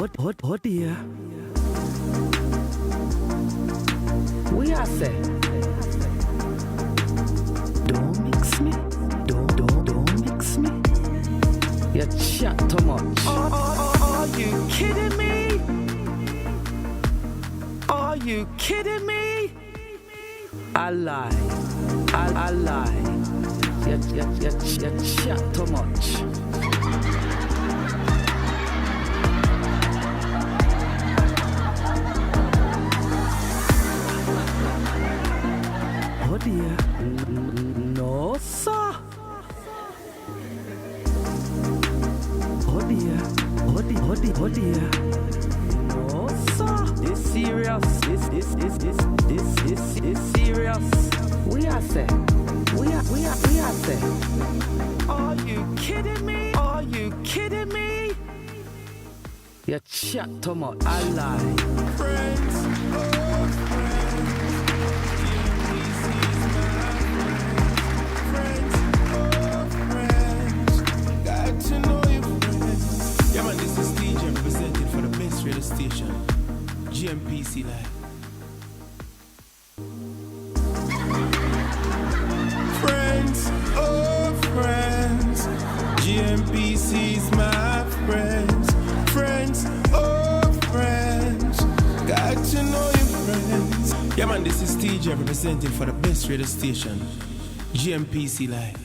Oh dear. We are say. Don't mix me. Don't mix me. You chat too much. Are you kidding me? Are you kidding me? I lie. I lie. You chat too much. Oh dear. No, sir. Oh dear. Oh dear. No, sir. This serious. This serious. We are say. We are say. Are you kidding me? Are you kidding me? You chat too much. I lie. Friends, oh friends, got to know your friends. Yeah man, this is DJ representing for the best radio station, GMPC Live. Friends, oh friends, GMPC's my friends. Friends, oh friends, got to know your friends. Yeah man, this is TJ representing for the best radio station, GMPC Live.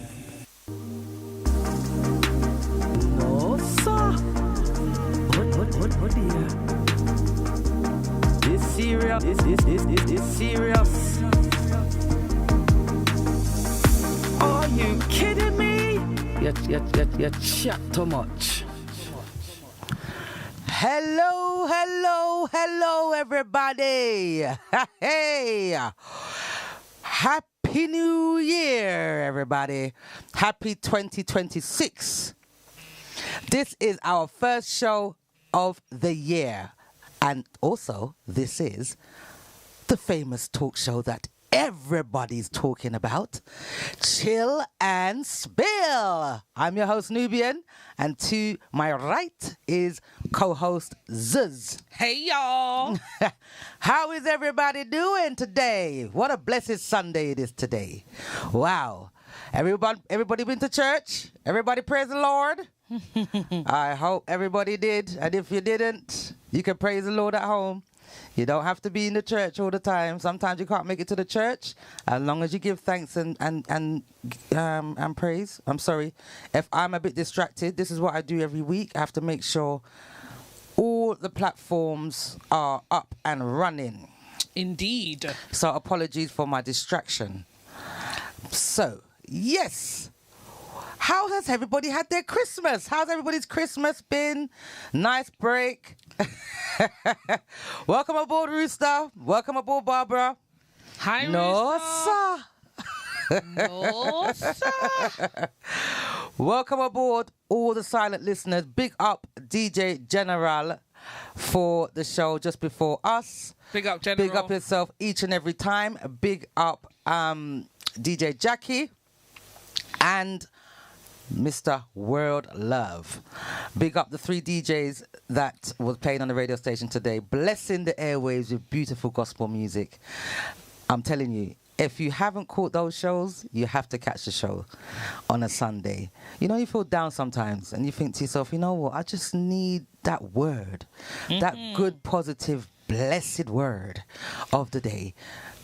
No, sir. Oh dear. This serious. This serious. Are you kidding me? You chat too much. Hello, everybody. Hey. Happy New Year, everybody. Happy 2026. This is our first show of the year. And also, this is the famous talk show that everybody's talking about, Chill and Spill. I'm your host, Nubian, and to my right is co-host Zuz. Hey, y'all. How is everybody doing today? What a blessed Sunday it is today. Wow. Everybody been to church? Everybody praise the Lord? I hope everybody did. And if you didn't, you can praise the Lord at home. You don't have to be in the church all the time. Sometimes you can't make it to the church. As long as you give thanks and praise. I'm sorry. If I'm a bit distracted, this is what I do every week. I have to make sure all the platforms are up and running. Indeed. So apologies for my distraction. So, yes. How has everybody had their Christmas? How's everybody's Christmas been? Nice break. Welcome aboard, Rooster. Welcome aboard, Barbara. Hi, No, Rooster. sir. No, sir. Welcome aboard, all the silent listeners. Big up DJ General for the show just before us. Big up, General. Big up yourself each and every time. Big up DJ Jackie and Mr. World Love. Big up the three DJs that was playing on the radio station today, blessing the airwaves with beautiful gospel music. I'm telling you, if you haven't caught those shows, you have to catch the show on a Sunday. You know, you feel down sometimes and you think to yourself, you know what, I just need that word, that good, positive, blessed word of the day.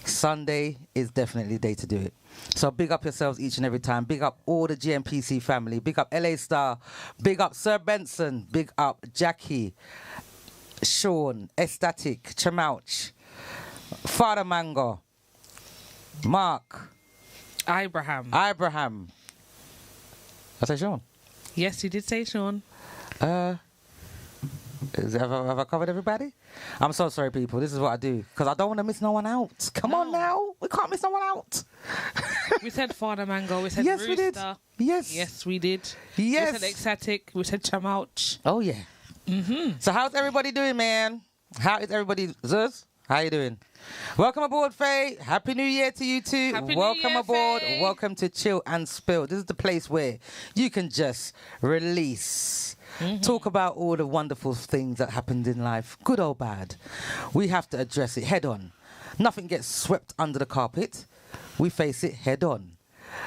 Sunday is definitely the day to do it. So big up yourselves each and every time. Big up all the GMPC family. Big up LA Star. Big up Sir Benson. Big up Jackie, Sean, Ecstatic, Chamouch, Father Mango, Mark, Abraham. I say Sean. Yes, you did say Sean. Have I covered everybody? I'm so sorry, people. This is what I do because I don't want to miss no one out. Come on now. We can't miss no one out. We said Father Mango. We said Yes, Rooster. we did. Yes. Yes, we did. Yes. We said Ecstatic. We said Chamouch. Oh, yeah. So how's everybody doing, man? How is everybody? Zuz, how you doing? Welcome aboard, Faye. Happy New Year to you too. Happy New Welcome Year, aboard. Faye. Welcome to Chill and Spill. This is the place where you can just release talk about all the wonderful things that happened in life, good or bad. We have to address it head on. Nothing gets swept under the carpet. We face it head on.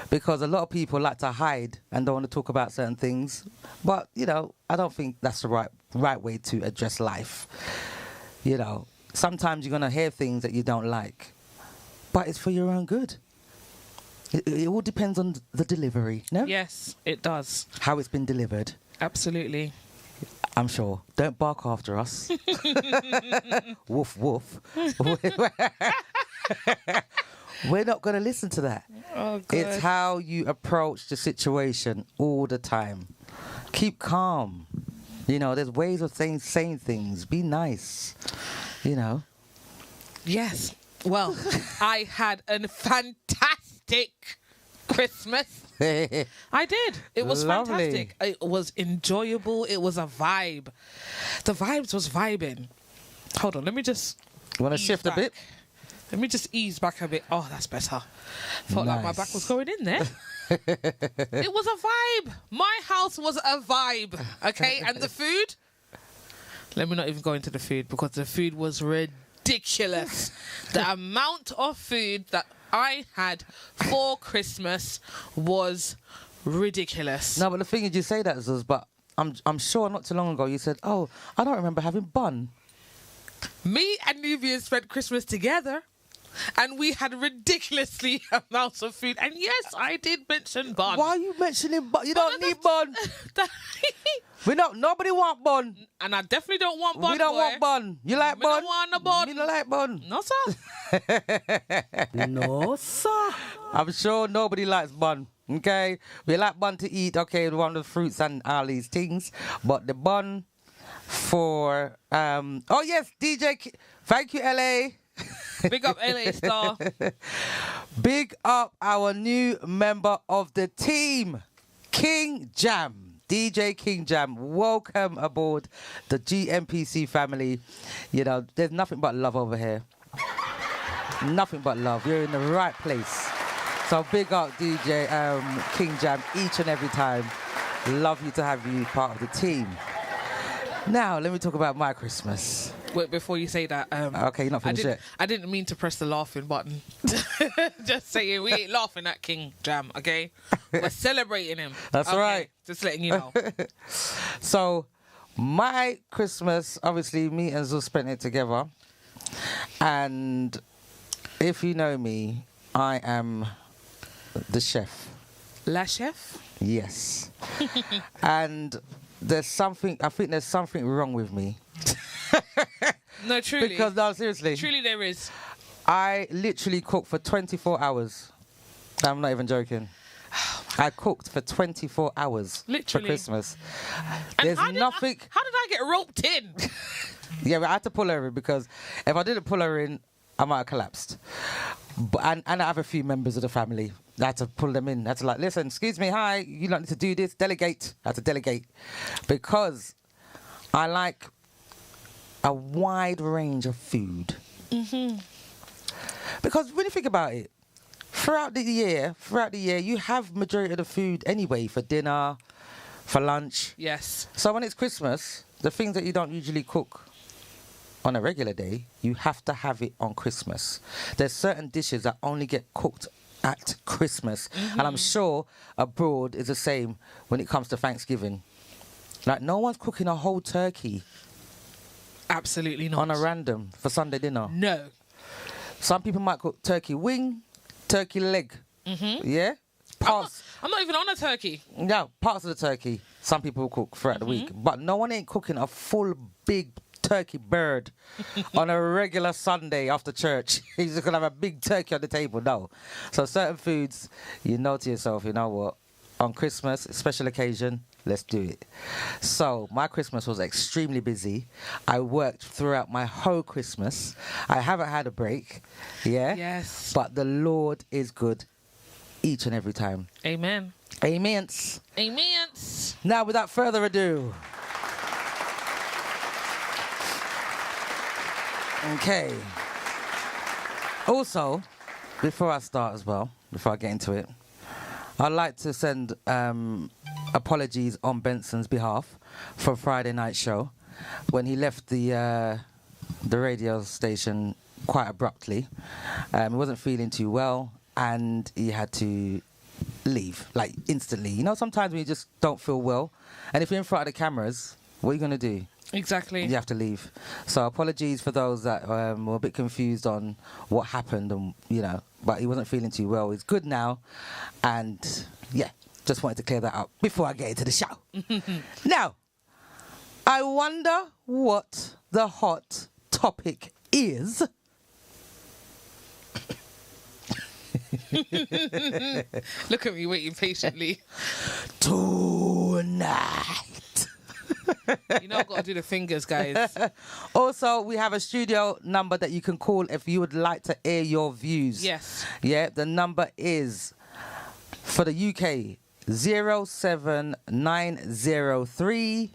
Because a lot of people like to hide and don't want to talk about certain things. But, you know, I don't think that's the right way to address life. You know, sometimes you're going to hear things that you don't like. But it's for your own good. It all depends on the delivery, no? Yes, it does. How it's been delivered. Absolutely. I'm sure. Don't bark after us. Woof, woof. We're not going to listen to that. Oh, God. It's how you approach the situation all the time. Keep calm. You know, there's ways of saying things. Be nice. You know. Yes. Well, I had a fantastic Christmas. I did. It was Lovely. fantastic. It was enjoyable. It was a vibe. The vibes was vibing. Hold on, let me just You want to ease shift a back. bit? Let me just ease back a bit. Oh, that's better. Felt like my Nice. back was going in there. It was a vibe. My house was a vibe. Okay, and the food. Let me not even go into the food because the food was ridiculous. The amount of food that I had for Christmas was ridiculous. No, but the thing is, you say that, Zuz, but I'm sure not too long ago you said, oh, I don't remember having bun. Me and Nubian spent Christmas together. And we had ridiculously amounts of food. And yes, I did mention bun. Why are you mentioning bun? You don't But need bun. Nobody want bun. And I definitely don't want bun. We don't boy. want bun. You like Me bun? don't want a bun. You don't like bun? No, sir. No, sir. I'm sure nobody likes bun. Okay, we like bun to eat. Okay, one of the fruits and all these things, but the bun for oh yes, DJ. Thank you, LA. Big up LA Star. Big up our new member of the team, King Jam. DJ King Jam, welcome aboard the GMPC family. You know, there's nothing but love over here. Nothing but love. You're in the right place. So big up DJ King Jam each and every time. Lovely to have you part of the team. Now, let me talk about my Christmas. Wait, before you say that, Okay, you're not finished yet. I didn't mean to press the laughing button. Just saying, we ain't laughing at King Jam, okay? We're celebrating him. That's okay? right. Just letting you know. So, my Christmas, obviously, me and Zul spent it together. And if you know me, I am the chef. La Chef? Yes. And I think there's something wrong with me. No, truly. Because, no, seriously. Truly there is. I literally cooked for 24 hours. I'm not even joking. I cooked for 24 hours Literally. for Christmas. And There's how did nothing. how did I get roped in? Yeah, but I had to pull her in because if I didn't pull her in, I might have collapsed. But, and I have a few members of the family. I had to pull them in. I had to like, listen, excuse me, hi, you don't need to do this. Delegate. I had to delegate. Because I like a wide range of food. Mm-hmm. Because when you think about it, throughout the year, you have majority of the food anyway for dinner, for lunch. Yes. So when it's Christmas, the things that you don't usually cook on a regular day, you have to have it on Christmas. There's certain dishes that only get cooked at Christmas. And I'm sure abroad is the same when it comes to Thanksgiving. Like, no one's cooking a whole turkey Absolutely not. on a random for Sunday dinner. No. Some people might cook turkey wing, turkey leg. Yeah? Parts. I'm not even on a turkey. No, parts of the turkey some people will cook throughout the week. But no one ain't cooking a full big turkey bird on a regular Sunday after church. He's just gonna have a big turkey on the table. No. So certain foods, you know to yourself, you know what? On Christmas, special occasion, let's do it. So my Christmas was extremely busy. I worked throughout my whole Christmas. I haven't had a break. Yeah? Yes. But the Lord is good each and every time. Amen. Amen. Amen. Now, without further ado. Okay. Also, before I start as well, before I get into it, I'd like to send a apologies on Benson's behalf for Friday night show when he left the radio station quite abruptly. He wasn't feeling too well and he had to leave, like instantly. You know, sometimes when you just don't feel well, and if you're in front of the cameras, what are you going to do? Exactly. You have to leave. So apologies for those that were a bit confused on what happened, and you know, but he wasn't feeling too well. He's good now, and yeah, just wanted to clear that up before I get into the show. Now, I wonder what the hot topic is. Look at me waiting patiently. Tonight. You know, I've got to do the fingers, guys. Also, we have a studio number that you can call if you would like to air your views. Yes. Yeah, the number is for the UK 07903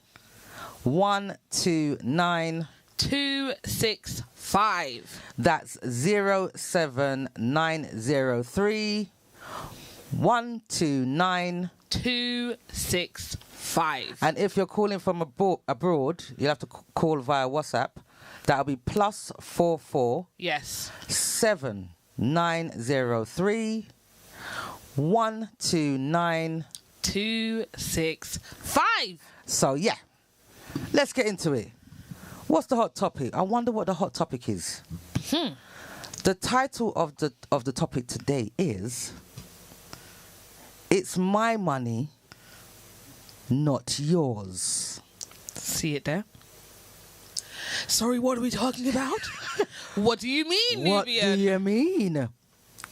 129. 265. That's 07903 129. 265. And if you're calling from abroad, you'll have to call via WhatsApp. That'll be +44 Yes. 7903 129. 265. So yeah, let's get into it. What's the hot topic? I wonder what the hot topic is. The title of the topic today is "It's my money, not yours." See it there? Sorry, what are we talking about? What do you mean, What do Nubian? you mean?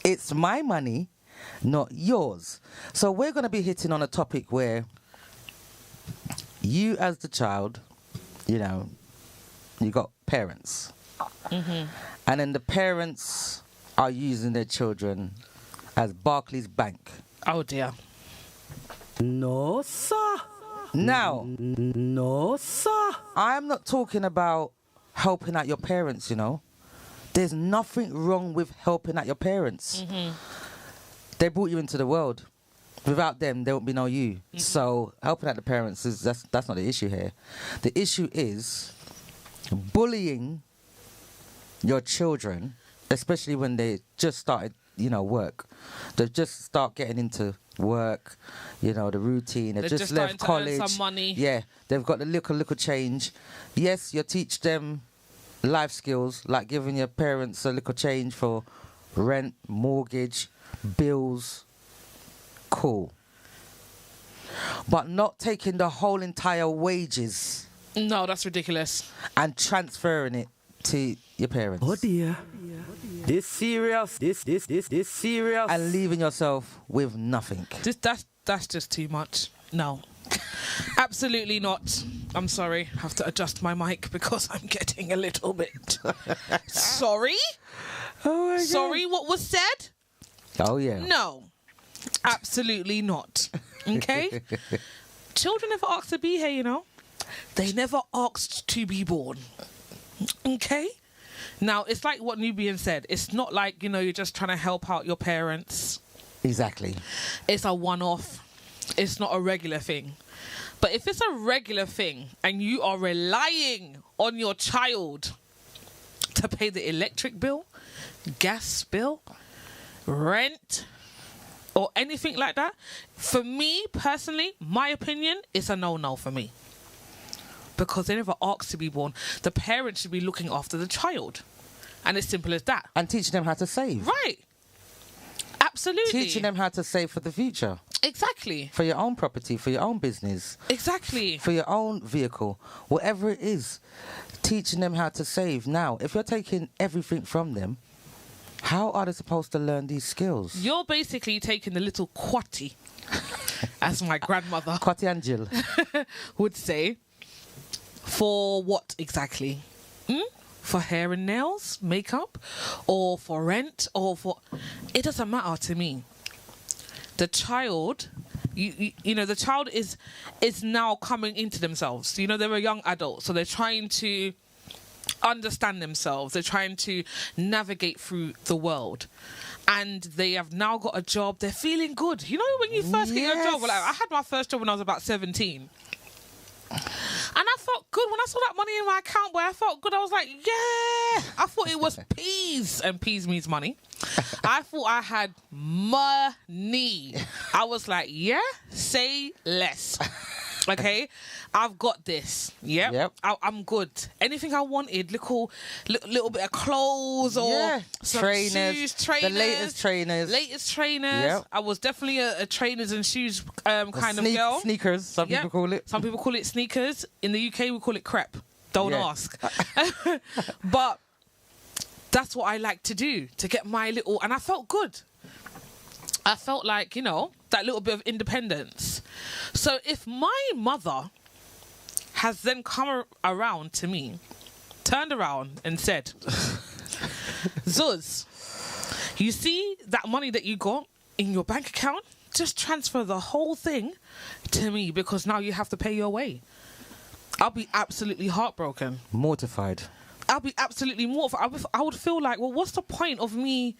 It's my money, not yours. So we're going to be hitting on a topic where you as the child, you know, you got parents. And then the parents are using their children as Barclays Bank. Oh, dear. No, sir. Now, No, sir. I'm not talking about helping out your parents, you know. There's nothing wrong with helping out your parents. They brought you into the world. Without them, there won't be no you. So helping out the parents, that's not the issue here. The issue is bullying your children, especially when they just started, you know, work. They just start getting into work, you know, the routine. They've They're just just left starting to earn college. some money. Yeah, they've got the little change. Yes, you teach them life skills, like giving your parents a little change for rent, mortgage, bills. Cool. But not taking the whole entire wages No, that's ridiculous. and transferring it to your parents. Oh dear. This serious. This serious. And leaving yourself with nothing. That's just too much. No. Absolutely not. I'm sorry. I have to adjust my mic because I'm getting a little bit... Sorry? Oh my God. Sorry, what was said? Oh yeah. No. Absolutely not. Okay? Children never asked to be here, you know. They never asked to be born. Okay? Now, it's like what Nubian said. It's not like, you know, you're just trying to help out your parents. Exactly. It's a one-off. It's not a regular thing. But if it's a regular thing and you are relying on your child to pay the electric bill, gas bill, rent, or anything like that, for me personally, my opinion, it's a no-no for me. Because they never asked to be born. The parents should be looking after the child. And it's simple as that. And teaching them how to save. Right. Absolutely. Teaching them how to save for the future. Exactly. For your own property, for your own business, Exactly. for your own vehicle, whatever it is. Teaching them how to save. Now, if you're taking everything from them, how are they supposed to learn these skills? You're basically taking the little quatty, as my grandmother Kwati and Jill. would say. For what exactly? For hair and nails, makeup, or for rent, or for... It doesn't matter to me. The child, you know, the child is now coming into themselves. You know, they're a young adult, so they're trying to understand themselves. They're trying to navigate through the world. And they have now got a job. They're feeling good. You know, when you first get your job, like, I had my first job when I was about 17. And I felt good when I saw that money in my account, boy. I felt good. I was like, yeah. I thought it was peas, and peas means money. I thought I had money. I was like, yeah, say less. Okay, I've got this. Yep. I'm good. Anything I wanted, little bit of clothes or some trainers, shoes, the latest trainers. Yep. I was definitely a trainers and shoes kind of girl. Sneakers, some people call it. Some people call it sneakers. In the UK, we call it crepe. Don't ask. But that's what I like to do, to get my little... And I felt good. I felt like, you know, that little bit of independence. So if my mother has then come around to me, turned around and said, Zuz, you see that money that you got in your bank account? Just transfer the whole thing to me because now you have to pay your way. I'll be absolutely heartbroken. Mortified. I'll be absolutely mortified. I would feel like, well, what's the point of me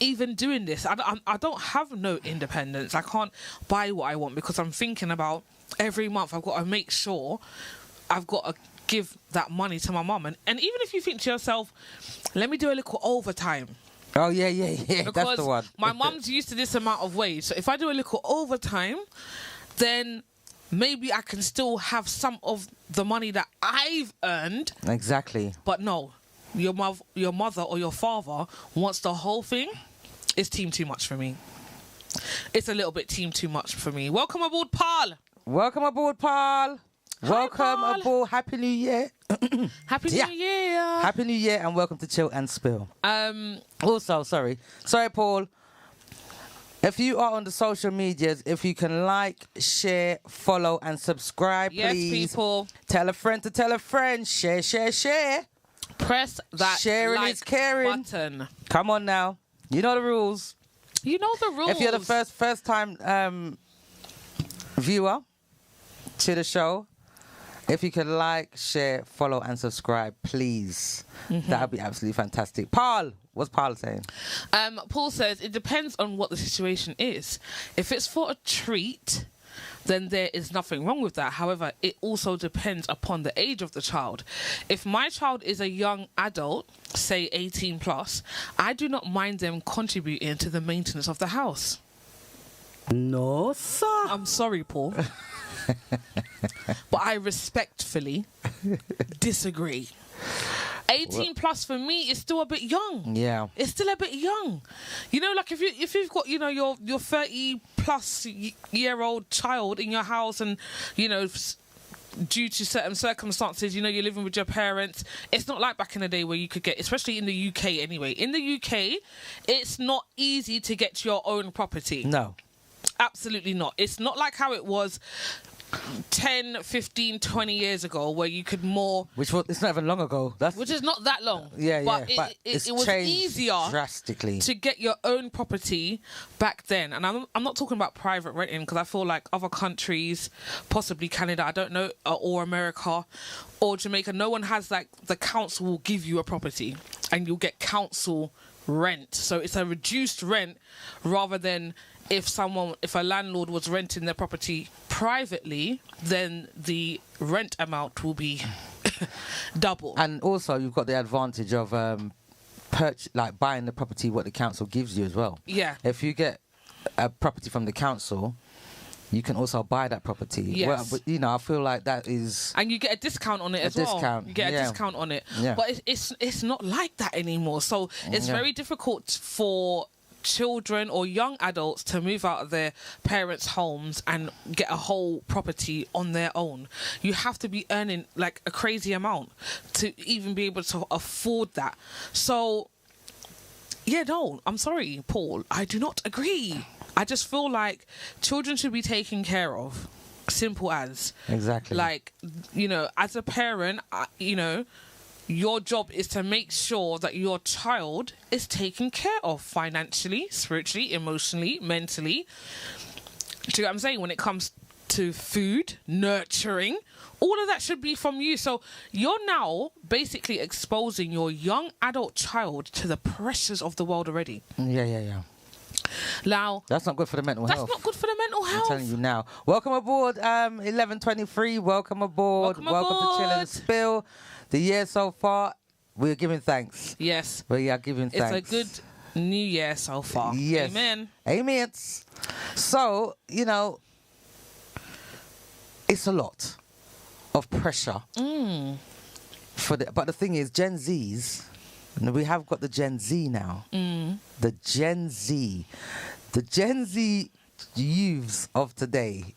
even doing this? I don't have no independence. I can't buy what I want because I'm thinking about every month I've got to make sure I've got to give that money to my mum. And even if you think to yourself, let me do a little overtime. Oh, yeah. Because that's the one. My mum's used to this amount of wage. So if I do a little overtime, then maybe I can still have some of the money that I've earned. Exactly. But no, your mother or your father wants the whole thing. It's team too much for me. It's a little bit team too much for me. Welcome aboard, Paul. Welcome aboard, Paul. Welcome Paul. aboard. Happy New Year. Happy New Year. Happy New Year and welcome to Chill and Spill. Also, sorry, Paul. If you are on the social medias, if you can like, share, follow, and subscribe, please. Yes, people. Tell a friend to tell a friend. Share. Press that Sharing like is caring. button. Come on now. You know the rules. You know the rules. If you're the first time viewer to the show, if you can like, share, follow, and subscribe, please. That would be absolutely fantastic. Paul, what's Paul saying? Paul says, it depends on what the situation is. If it's for a treat, then there is nothing wrong with that. However, it also depends upon the age of the child. If my child is a young adult, say 18 plus, I do not mind them contributing to the maintenance of the house. No, sir. I'm sorry, Paul. But I respectfully disagree. 18 plus for me is still a bit young. Yeah. It's still a bit young. You know, like if you've got, you know, your 30 plus year old child in your house and, you know, due to certain circumstances, you know, you're living with your parents. It's not like back in the day where you could get, especially in the UK anyway. In the UK, it's not easy to get your own property. No. Absolutely not. It's not like how it was 10, 15, 20 years ago where you could more... Which was, it's not even long ago. Which is not that long. But it was easier drastically to get your own property back then. And I'm not talking about private renting because I feel like other countries, possibly Canada, I don't know, or America or Jamaica, no one has like the council will give you a property and you'll get council rent. So it's a reduced rent rather than... If a landlord was renting their property privately, then the rent amount will be double. And also, you've got the advantage of buying the property what the council gives you as well. Yeah. If you get a property from the council, you can also buy that property. Yes. Well, but, you know, I feel like that is... And you get a discount on it as well. You get a discount on it. Yeah. But it's not like that anymore. So it's very difficult for children or young adults to move out of their parents' homes and get a whole property on their own. You have to be earning like a crazy amount to even be able to afford that. So, yeah, no, I'm sorry, Paul. I do not agree. I just feel like children should be taken care of. Simple as. Exactly. Like, you know, as a parent, you know, your job is to make sure that your child is taken care of financially, spiritually, emotionally, mentally. Do you know what I'm saying? When it comes to food, nurturing. All of that should be from you. So you're now basically exposing your young adult child to the pressures of the world already. Yeah. Now, That's not good for the mental that's health. not good for the mental I'm health. telling you now. Welcome aboard, 1123. Welcome aboard. Welcome to Chill and aboard. Spill. The year so far, we're giving thanks. Yes. We are giving It's thanks. a good new year so far. Yes. Amen. Amen. So, it's a lot of pressure. But the thing is, Gen Zs, we have got the Gen Z now. The Gen Z. The Gen Z youths of today.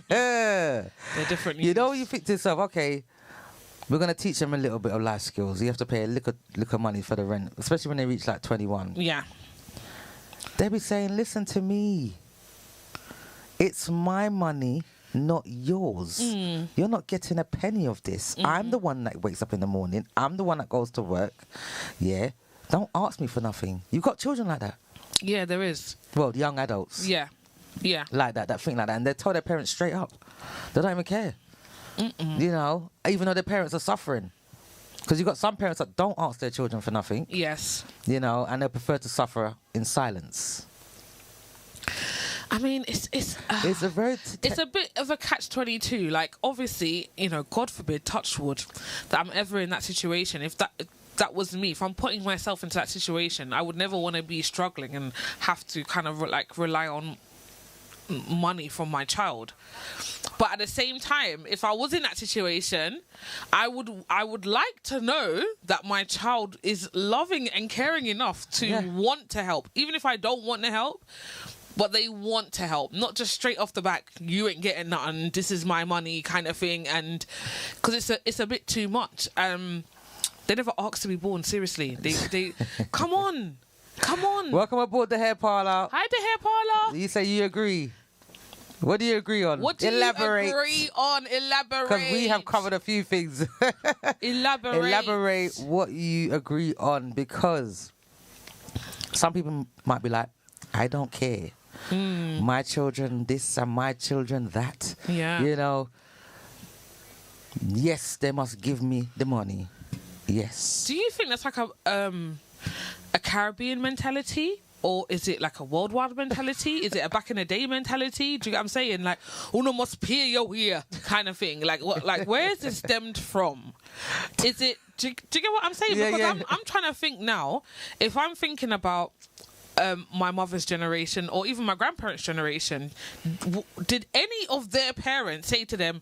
They're different. You think to yourself, okay, we're going to teach them a little bit of life skills. You have to pay a little money for the rent, especially when they reach like 21. Yeah. They be saying, listen to me. It's my money, not yours. You're not getting a penny of this. I'm the one that wakes up in the morning. I'm the one that goes to work. Yeah. Don't ask me for nothing. You've got children like that. Yeah, there is. Well, young adults. Yeah. Yeah. Like that think like that. And they tell their parents straight up. They don't even care. Even though their parents are suffering. Because you've got some parents that don't ask their children for nothing. Yes. And they prefer to suffer in silence. I mean, it's It's a very... it's a bit of a catch-22. Like, obviously, God forbid, touch wood, that I'm ever in that situation. If that was me, if I'm putting myself into that situation, I would never want to be struggling and have to kind of rely on money from my child. But at the same time, if I was in that situation, I would like to know that my child is loving and caring enough to want to help, even if I don't want to help. But they want to help, not just straight off the back, you ain't getting nothing, this is my money kind of thing. And because it's a bit too much. They never asked to be born, seriously. They come on. Welcome aboard the hair parlor. Hi, the hair parlor. You say you agree. What do you agree on? What do Elaborate. you agree on? Elaborate. Because we have covered a few things. Elaborate. Elaborate what you agree on, because some people might be like, I don't care. My children this and my children that. Yeah. Yes, they must give me the money. Yes. Do you think that's like a Caribbean mentality? Or is it like a worldwide mentality? Is it a back in the day mentality? Do you get what I'm saying? Like, uno must pay your here kind of thing. Like, what? Like, where is it stemmed from? Is it? Do you get what I'm saying? Yeah, Because yeah. I'm trying to think now. If I'm thinking about my mother's generation or even my grandparents' generation, did any of their parents say to them,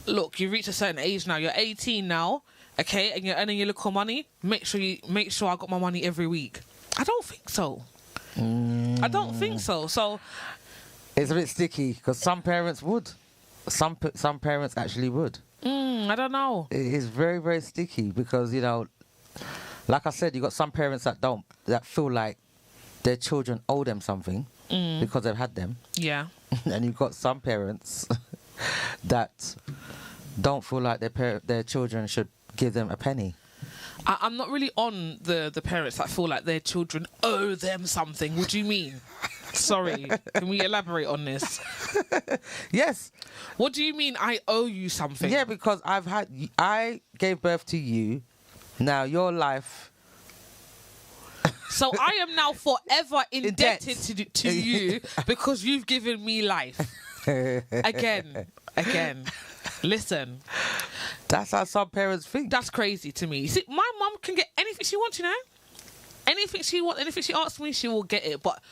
"Look, you reach a certain age now. You're 18 now, okay, and you're earning your little money. Make sure I got my money every week." I don't think so. I don't think so. So It's a bit sticky because some parents would. Some parents actually would. I don't know. It is very, very sticky because, like I said, you got some parents that feel like their children owe them something because they've had them. Yeah. And you've got some parents that don't feel like their children should give them a penny. I'm not really on the parents that feel like their children owe them something. What do you mean? Sorry. Can we elaborate on this? Yes. What do you mean I owe you something? Yeah, because I gave birth to you. Now your life. So I am now forever debt. indebted to you because you've given me life. Again. Listen. That's how some parents think. That's crazy to me. See, my mum can get anything she wants, Anything she wants, anything she asks me, she will get it. But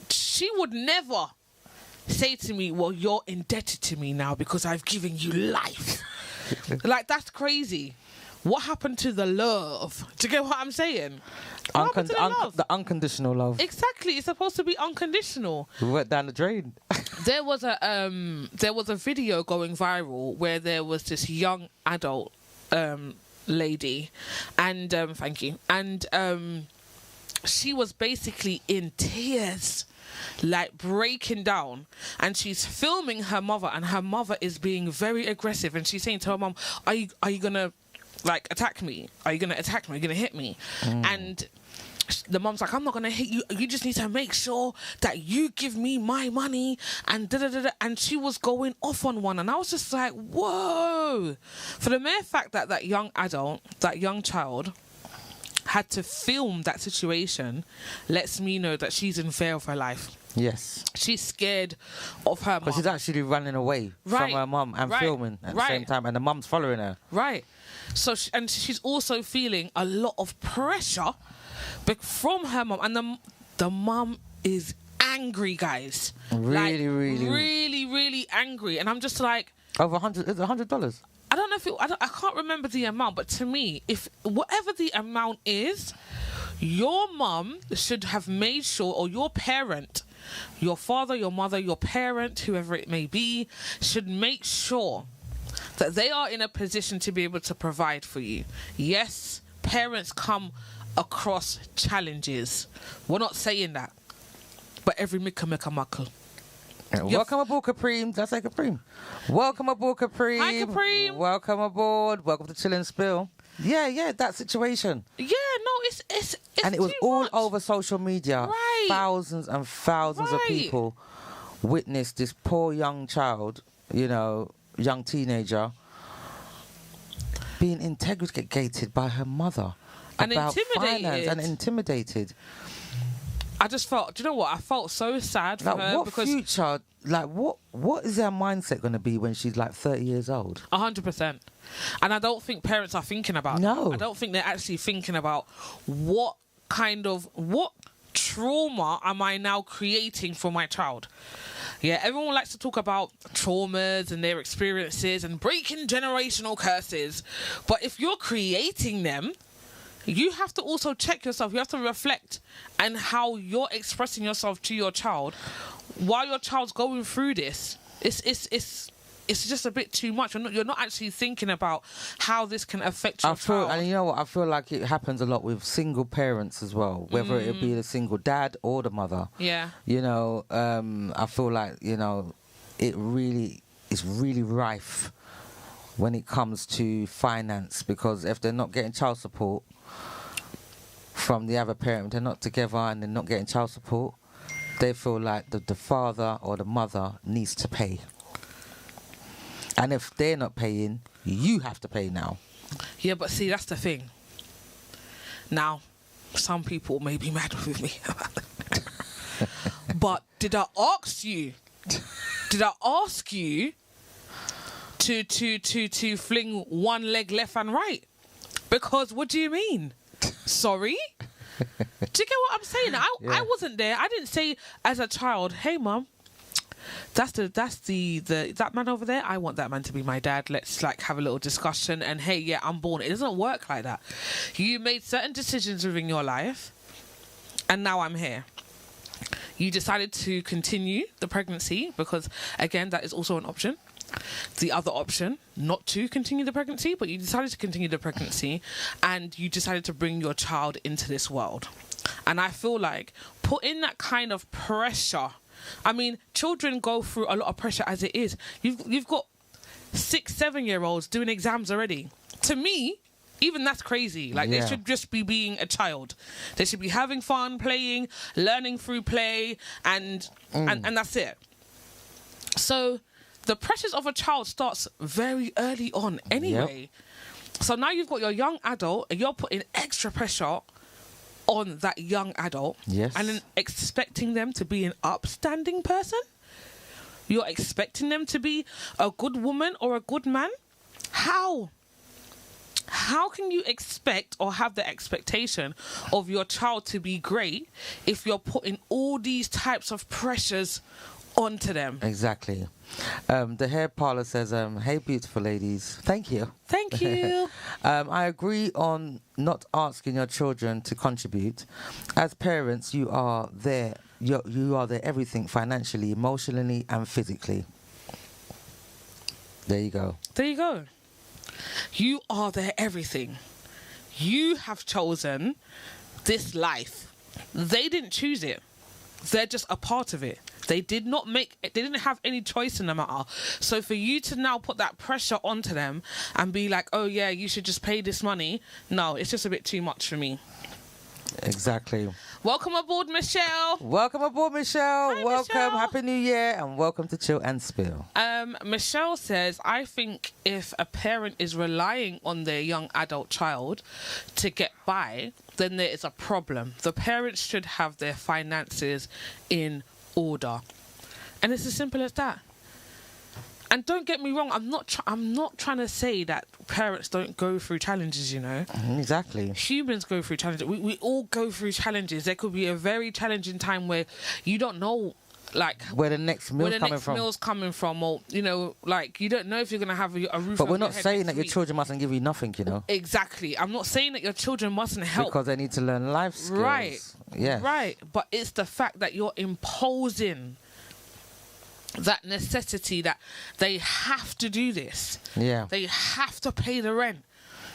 she would never say to me, well, you're indebted to me now because I've given you life. Like, that's crazy. What happened to the love? Do you get what I'm saying? What happened to the love? The unconditional love. Exactly. It's supposed to be unconditional. We went down the drain. There was a video going viral where there was this young adult lady, and thank you, and she was basically in tears, like breaking down, and she's filming her mother, and her mother is being very aggressive, and she's saying to her mom, are you gonna like attack me? Are you gonna attack me? Are you gonna hit me? And the mom's like, I'm not gonna hit you. You just need to make sure that you give me my money and da da da. And she was going off on one, and I was just like, whoa! For the mere fact that that young adult, that young child, had to film that situation, lets me know that she's in fear of her life. Yes. She's scared of her mum. But she's actually running away from her mum and filming at the same time, and the mum's following her. Right. So, and she's also feeling a lot of pressure from her mum, and the mum is angry, guys. Really angry. And I'm just like, over $100. I don't know if I can't remember the amount, but to me, if whatever the amount is, your mum should have made sure, or your parent, your father, your mother, your parent, whoever it may be, should make sure that they are in a position to be able to provide for you. Yes, parents come across challenges. We're not saying that, but every micka muckle. Welcome aboard, Capreem. Did I say Capreem? Welcome aboard, Capreem. Hi, Capreem. Welcome aboard. Welcome to Chill and Spill. Yeah, that situation. Yeah, no, it's and it was all over social media. Right. Thousands and thousands of people witnessed this poor young child, young teenager, being interrogated by her mother and about intimidated. finance and intimidated. I just felt, do you know what? I felt so sad for her because future, what is her mindset going to be when she's like 30 years old? 100%. And I don't think parents are thinking about that. I don't think they're actually thinking about what trauma am I now creating for my child? Yeah, everyone likes to talk about traumas and their experiences and breaking generational curses. But if you're creating them, you have to also check yourself. You have to reflect on how you're expressing yourself to your child while your child's going through this. It's just a bit too much. You're not actually thinking about how this can affect your child. And you know what? I feel like it happens a lot with single parents as well, whether it be the single dad or the mother. Yeah. I feel like, it's really rife when it comes to finance, because if they're not getting child support from the other parent, they're not together and they're not getting child support, they feel like the father or the mother needs to pay. And if they're not paying, you have to pay now. Yeah, but see, that's the thing. Now, some people may be mad with me. But did I ask you to fling one leg left and right? Because what do you mean? Sorry? Do you get what I'm saying? I wasn't there. I didn't say as a child, hey mum, that man over there, I want that man to be my dad. Let's have a little discussion and hey, yeah, I'm born. It doesn't work like that. You made certain decisions within your life and now I'm here. You decided to continue the pregnancy because, again, that is also an option. The other option, not to continue the pregnancy, but you decided to continue the pregnancy and you decided to bring your child into this world. And I feel like putting that kind of pressure, I mean, children go through a lot of pressure as it is. You've got 6-7-year-olds doing exams already. To me, even that's crazy. They should just be being a child. They should be having fun, playing, learning through play, and that's it. So the pressures of a child starts very early on anyway. Yep. So now you've got your young adult and you're putting extra pressure on that young adult. Yes. And then expecting them to be an upstanding person. You're expecting them to be a good woman or a good man. How can you expect or have the expectation of your child to be great if you're putting all these types of pressures onto them? Exactly. The hair parlor says, hey, beautiful ladies. Thank you. Thank you. I agree on not asking your children to contribute. As parents, you are their everything financially, emotionally, and physically. There you go. There you go. You are their everything. You have chosen this life. They didn't choose it. They're just a part of it. They didn't have any choice in the matter. So for you to now put that pressure onto them and be like, oh yeah, you should just pay this money. No, it's just a bit too much for me. Exactly. Welcome aboard, Michelle. Welcome aboard, Michelle. Hi, welcome. Michelle. Happy New Year and welcome to Chill and Spill. Michelle says, I think if a parent is relying on their young adult child to get by, then there is a problem. The parents should have their finances in order. And it's as simple as that. And don't get me wrong, I'm not trying to say that parents don't go through challenges, you know. Exactly. Humans go through challenges. We all go through challenges. There could be a very challenging time where you don't know, like, Where the next meal's coming from, or, you know, like, you don't know if you're going to have a roof But over we're your not head saying next that your week. children mustn't give you nothing, you know. Exactly. I'm not saying that your children mustn't help. Because they need to learn life skills. Right. Yeah. Right. But it's the fact that you're imposing that necessity that they have to do this. Yeah. They have to pay the rent.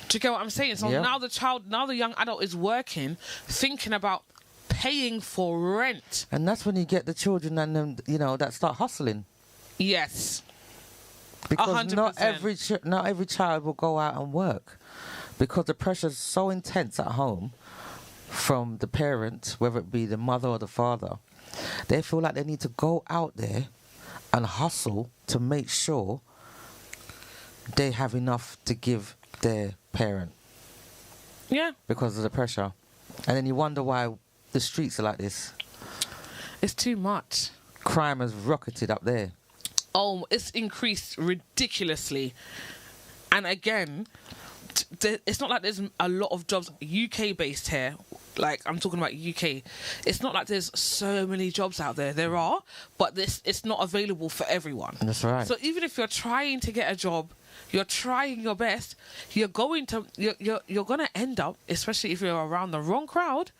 Do you get what I'm saying? So Yeah. now the young adult is working, thinking about paying for rent. And that's when you get the children and them, you know, that start hustling. Yes. Because 100%. not every child will go out and work, because the pressure's so intense at home from the parent, whether it be the mother or the father. They feel like they need to go out there and hustle to make sure they have enough to give their parent Yeah. because of the pressure. And then you wonder why the streets are like this. It's too much. Crime has rocketed up there. Oh, it's increased ridiculously. And again, it's not like there's a lot of jobs UK based here. Like, I'm talking about UK. It's not like there's so many jobs out there. There are, but it's not available for everyone. That's right. So even if you're trying to get a job, you're trying your best, you're going to end up, especially if you're around the wrong crowd,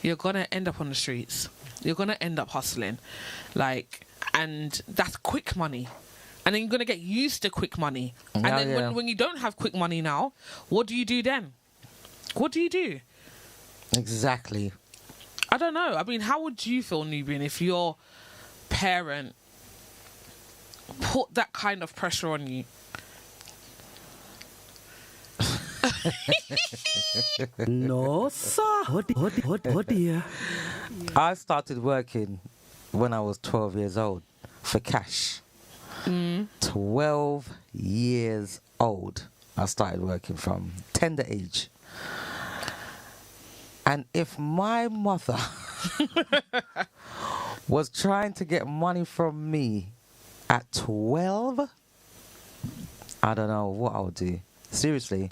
you're gonna end up on the streets. You're gonna end up hustling, like, and that's quick money. And then you're going to get used to quick money. And then when you don't have quick money now, what do you do then? What do you do? Exactly. I don't know. I mean, how would you feel, Nubian, if your parent put that kind of pressure on you? No, sir. Oh dear. I started working when I was 12 years old for cash. 12 years old I started working from tender age. And if my mother was trying to get money from me at 12, I don't know what I would do. Seriously.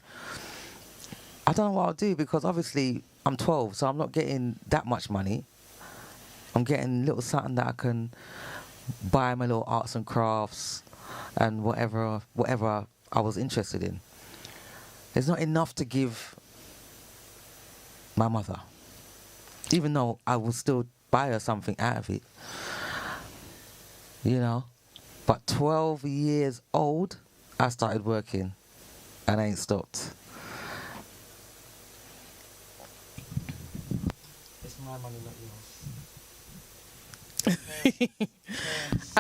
I don't know what I'll do, because obviously I'm 12, so I'm not getting that much money. I'm getting little something that I can buy my little arts and crafts and whatever I was interested in. It's not enough to give my mother, even though I will still buy her something out of it, you know. But 12 years old, I started working and I ain't stopped. It's my money, not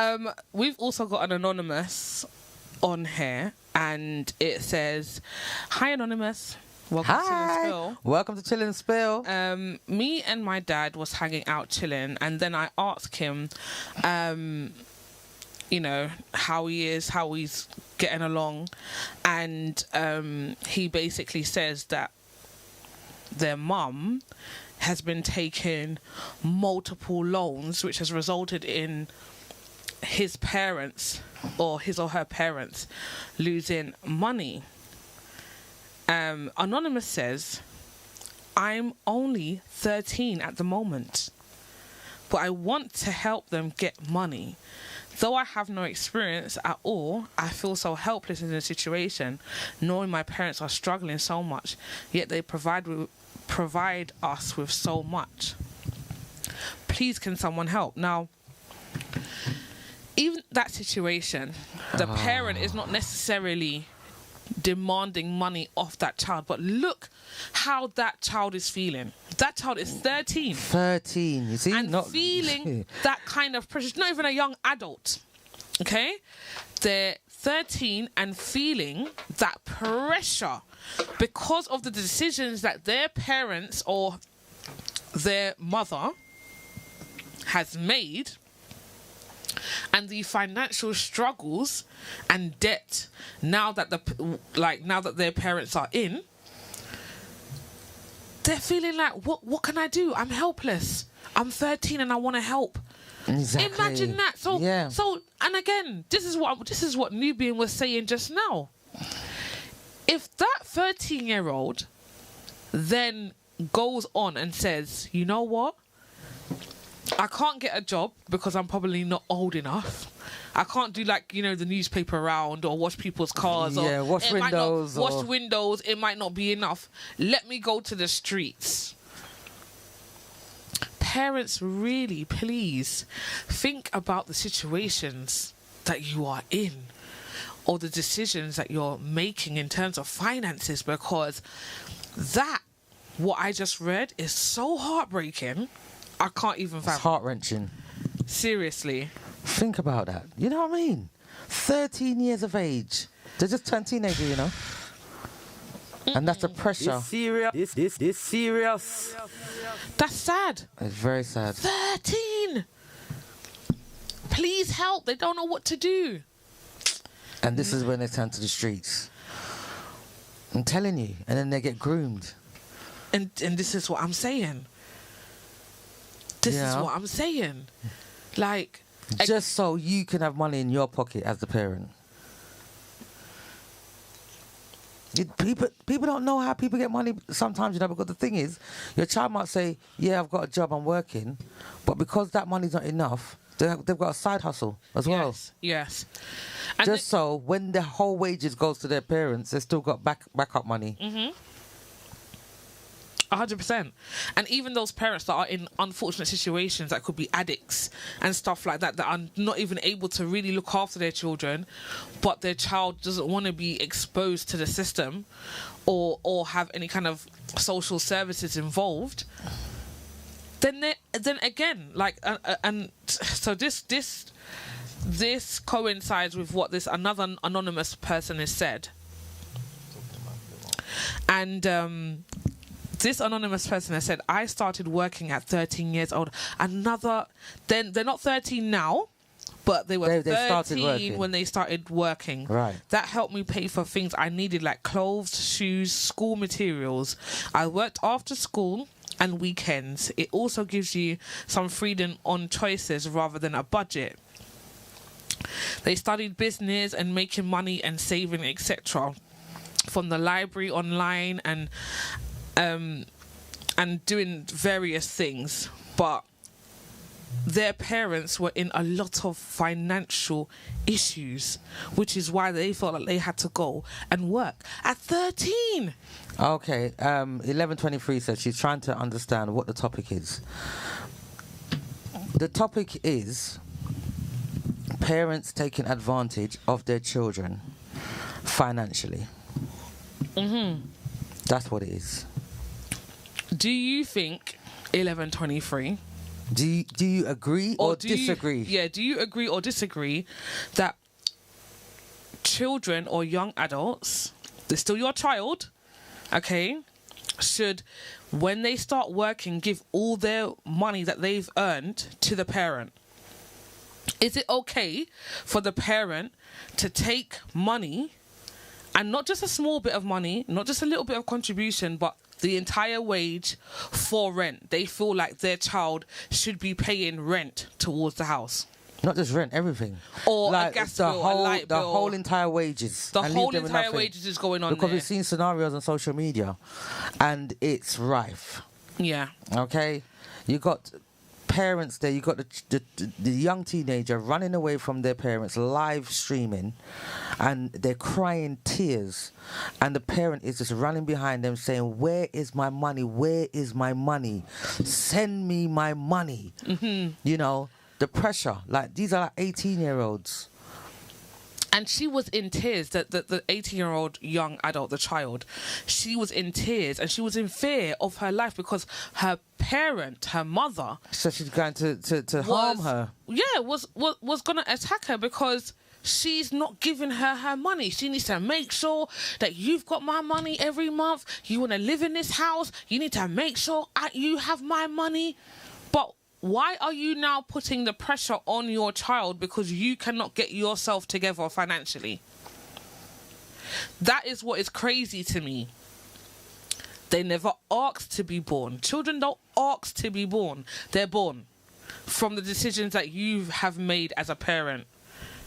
yours. We've also got an anonymous on here, and it says, "Hi, anonymous. Welcome to Chill and Hi, Spill. welcome to Chill and Spill. Me and my dad was hanging out chilling, and then I asked him, you know, how he is, how he's getting along, and he basically says that their mum has been taking multiple loans, which has resulted in his parents, or his or her parents, losing money. Anonymous says, I'm only 13 at the moment, but I want to help them get money. Though I have no experience at all, I feel so helpless in the situation, knowing my parents are struggling so much, yet they provide us with so much. Please, can someone help? Now, even that situation, the parent is not necessarily demanding money off that child, but look how that child is feeling. That child is 13. 13, you see? And feeling that kind of pressure. It's not even a young adult, okay? They're 13 and feeling that pressure because of the decisions that their parents or their mother has made and the financial struggles and debt now that their parents are in, they're feeling like, what can I do? I'm helpless. I'm 13 and I want to help. Exactly. Imagine that. So yeah. so and again, this is what Nubian was saying just now. If that 13-year-old then goes on and says, you know what? I can't get a job because I'm probably not old enough. I can't do the newspaper round or wash people's cars Yeah, or wash windows. Wash windows. It might not be enough. Let me go to the streets. Parents, really, please think about the situations that you are in or the decisions that you're making in terms of finances, because what I just read is so heartbreaking. I can't even It's fathom. heart-wrenching. Seriously. Think about that. You know what I mean? 13 years of age. They just turned teenager, you know? And that's the pressure. This serious. This serious. That's sad. It's very sad. 13! Please help. They don't know what to do. And this is when they turn to the streets. I'm telling you. And then they get groomed. And this is what I'm saying. This is Yeah. what I'm saying. Like, Just so you can have money in your pocket as the parent. People don't know how people get money sometimes, you know, because the thing is, your child might say, yeah, I've got a job, I'm working, but because that money's not enough, they've got a side hustle as well. yes. And Just so when the whole wages goes to their parents, they've still got backup money. 100%. And even those parents that are in unfortunate situations that could be addicts and stuff like that are not even able to really look after their children, but their child doesn't want to be exposed to the system or have any kind of social services involved, then again, and so this coincides with what this another anonymous person has said. And this anonymous person has said, I started working at 13 years old. Then they're not 13 now, but they were They started 13 working. when they started working. Right. That helped me pay for things I needed, like clothes, shoes, school materials. I worked after school and weekends. It also gives you some freedom on choices rather than a budget. They studied business and making money and saving, etc. from the library, online, and doing various things, but their parents were in a lot of financial issues, which is why they felt like they had to go and work at 13. Okay, 1123 says she's trying to understand what the topic is. The topic is parents taking advantage of their children financially. That's what it is. Do you think 1123? Do you agree or disagree? Do you agree or disagree that children or young adults, they're still your child, okay, should, when they start working, give all their money that they've earned to the parent? Is it okay for the parent to take money, and not just a small bit of money, not just a little bit of contribution, but the entire wage for rent? They feel like their child should be paying rent towards the house. Not just rent, everything. Or like a gas the bill, whole, a light bill. The whole entire wages. The and whole leave them with entire nothing. wages is going on Because there. we've seen scenarios on social media and it's rife. Yeah. Okay? You got parents there, you got the young teenager running away from their parents, live streaming, and they're crying tears, and the parent is just running behind them saying, where is my money? Where is my money? Send me my money. You know, the pressure. Like, these are like 18-year-olds. And she was in tears, the 18-year-old young adult, the child. She was in tears and she was in fear of her life because her parent, her mother... So she's going to harm her. Yeah, was going to attack her because she's not giving her money. She needs to make sure that you've got my money every month. You want to live in this house, you need to make sure you have my money. But why are you now putting the pressure on your child because you cannot get yourself together financially? That is what is crazy to me. They never asked to be born. Children don't ask to be born. They're born from the decisions that you have made as a parent.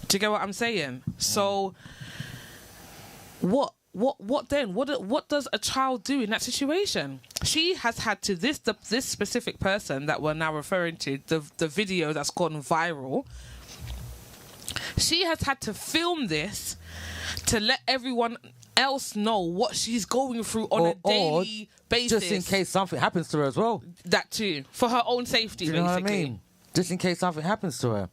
Do you get what I'm saying? So, what then? What does a child do in that situation? She has had to this specific person that we're now referring to, the video that's gone viral. She has had to film this to let everyone else know what she's going through on a daily basis. Just in case something happens to her as well. That too, for her own safety, Do you know basically. what I mean? Just in case something happens to her.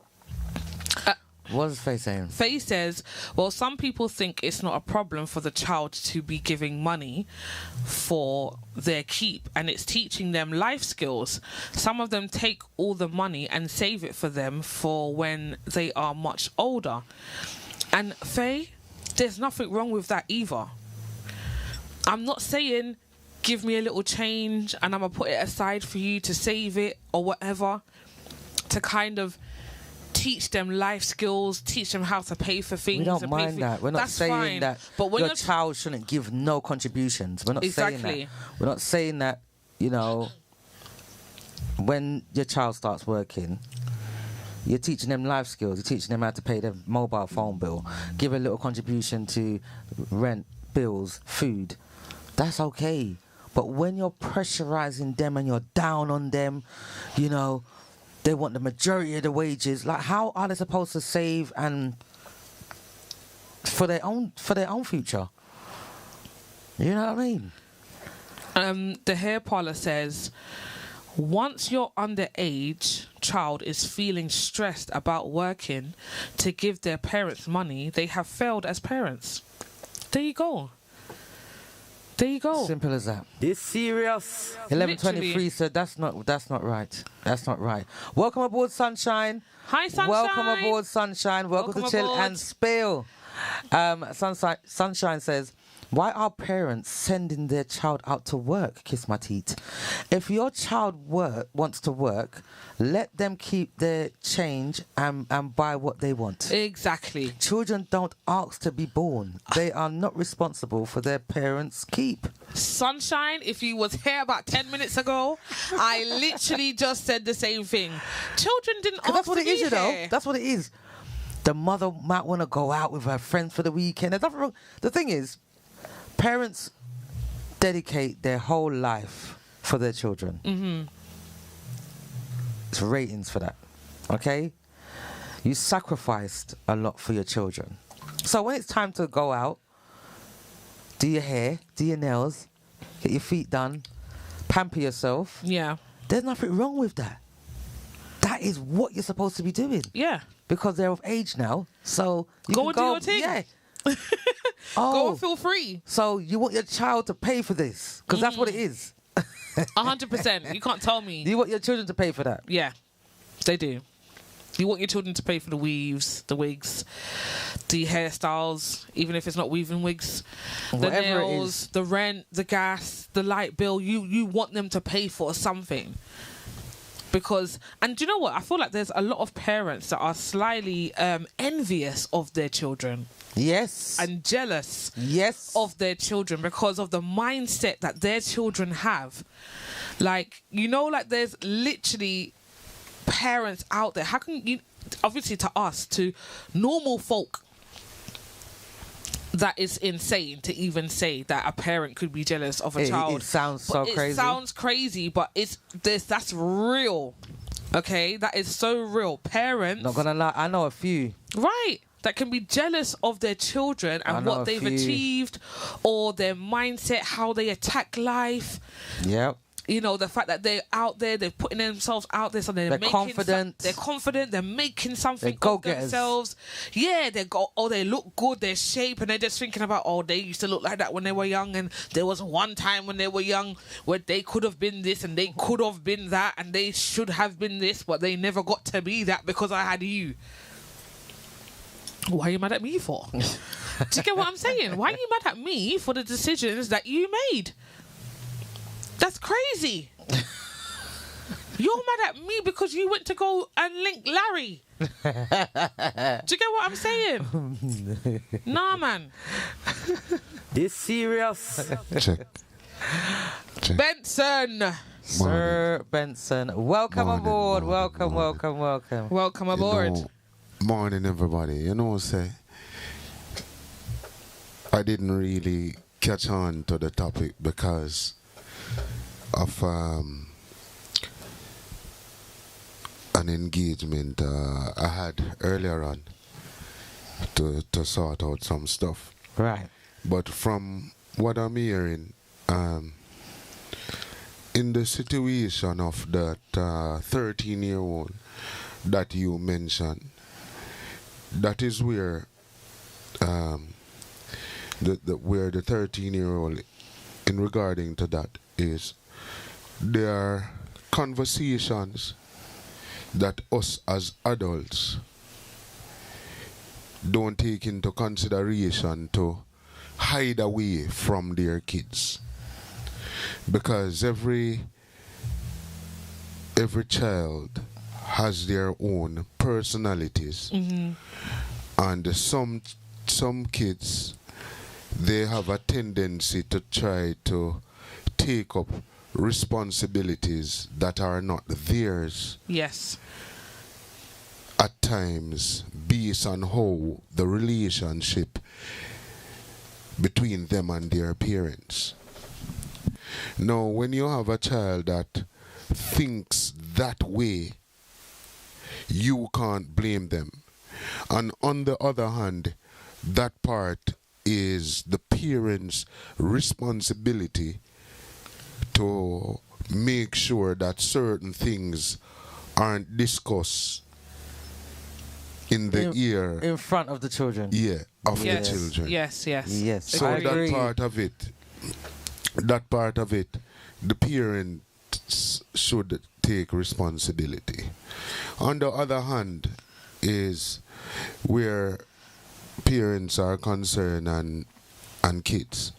What's Faye saying? Faye says, well, some people think it's not a problem for the child to be giving money for their keep, and it's teaching them life skills. Some of them take all the money and save it for them for when they are much older. And Faye, there's nothing wrong with that either. I'm not saying give me a little change and I'm going to put it aside for you to save it or whatever, to kind of teach them life skills, teach them how to pay for things. We don't mind that. We're not saying that but when your child shouldn't give no contributions. We're not saying that. We're not saying that, you know, when your child starts working, you're teaching them life skills. You're teaching them how to pay their mobile phone bill, give a little contribution to rent, bills, food. That's okay. But when you're pressurizing them and you're down on them, you know, they want the majority of the wages. Like, how are they supposed to save and for their own future? You know what I mean? The hair parlor says, once your underage child is feeling stressed about working to give their parents money, they have failed as parents. There you go. There you go. Simple as that. This serious. 1123 said that's not right. That's not right. Welcome aboard, Sunshine. Hi, Sunshine. Welcome aboard, Sunshine. Welcome to Chill aboard. and Spill. Sunshine says, why are parents sending their child out to work? Kiss my teeth. If your child wants to work, let them keep their change and buy what they want. Exactly. Children don't ask to be born. They are not responsible for their parents' keep. Sunshine, if you was here about 10 minutes ago, I literally just said the same thing. Children didn't ask That's what to it is, be you know. here. That's what it is. The mother might want to go out with her friends for the weekend. There's nothing wrong. The thing is, parents dedicate their whole life for their children. Mm-hmm. It's ratings for that, okay? You sacrificed a lot for your children. So when it's time to go out, do your hair, do your nails, get your feet done, pamper yourself. Yeah. There's nothing wrong with that. That is what you're supposed to be doing. Yeah. Because they're of age now, so you Go can and do your thing. Yeah. Go and feel free. So you want your child to pay for this? Because that's what it is. 100%. You can't tell me. You want your children to pay for that? Yeah, they do. You want your children to pay for the weaves, the wigs, the hairstyles, even if it's not weaving wigs, the Whatever it nails, is. the rent, the gas, the light bill. You want them to pay for something. Because, and do you know what? I feel like there's a lot of parents that are slyly envious of their children Yes. and jealous yes. of their children because of the mindset that their children have. Like, you know, like there's literally parents out there. How can you, obviously to us, to normal folk, that is insane to even say that a parent could be jealous of a child. It sounds so crazy. It sounds crazy, but that's real. Okay, that is so real. Parents, Not gonna lie, I know a few. right, that can be jealous of their children I and know what a they've few. achieved, or their mindset, how they attack life. Yep. You know, the fact that they're out there, they're putting themselves out there, so they're They're making confident. they're confident. They're making something They're of go-getters. themselves. Yeah, they look good. Their shape, and they're just thinking about, oh, they used to look like that when they were young, and there was one time when they were young where they could have been this and they could have been that, and they should have been this, but they never got to be that because I had you. Why are you mad at me for? Do you get what I'm saying? Why are you mad at me for the decisions that you made? That's crazy. You're mad at me because you went to go and link Larry. Do you get what I'm saying? Nah, man. This serious. Check. Benson. Sir Benson, welcome Morning, aboard. morning, Welcome, morning. welcome, welcome. Welcome You aboard. know, morning, everybody. You know, say, I didn't really catch on to the topic because of an engagement I had earlier on to sort out some stuff. Right. But from what I'm hearing, in the situation of that 13-year-old that you mentioned, that is where where the 13-year-old, in regarding to that, is there are conversations that us as adults don't take into consideration to hide away from their kids, because every child has their own personalities, and some kids, they have a tendency to try to take up responsibilities that are not theirs Yes. at times, based on how the relationship between them and their parents. Now, when you have a child that thinks that way, you can't blame them. And on the other hand, that part is the parents' responsibility to make sure that certain things aren't discussed in the ear, In front of the children. of Yes. the children. Yes, yes. Yes. So I agree. that part of it, the parents should take responsibility. On the other hand, is where parents are concerned and kids.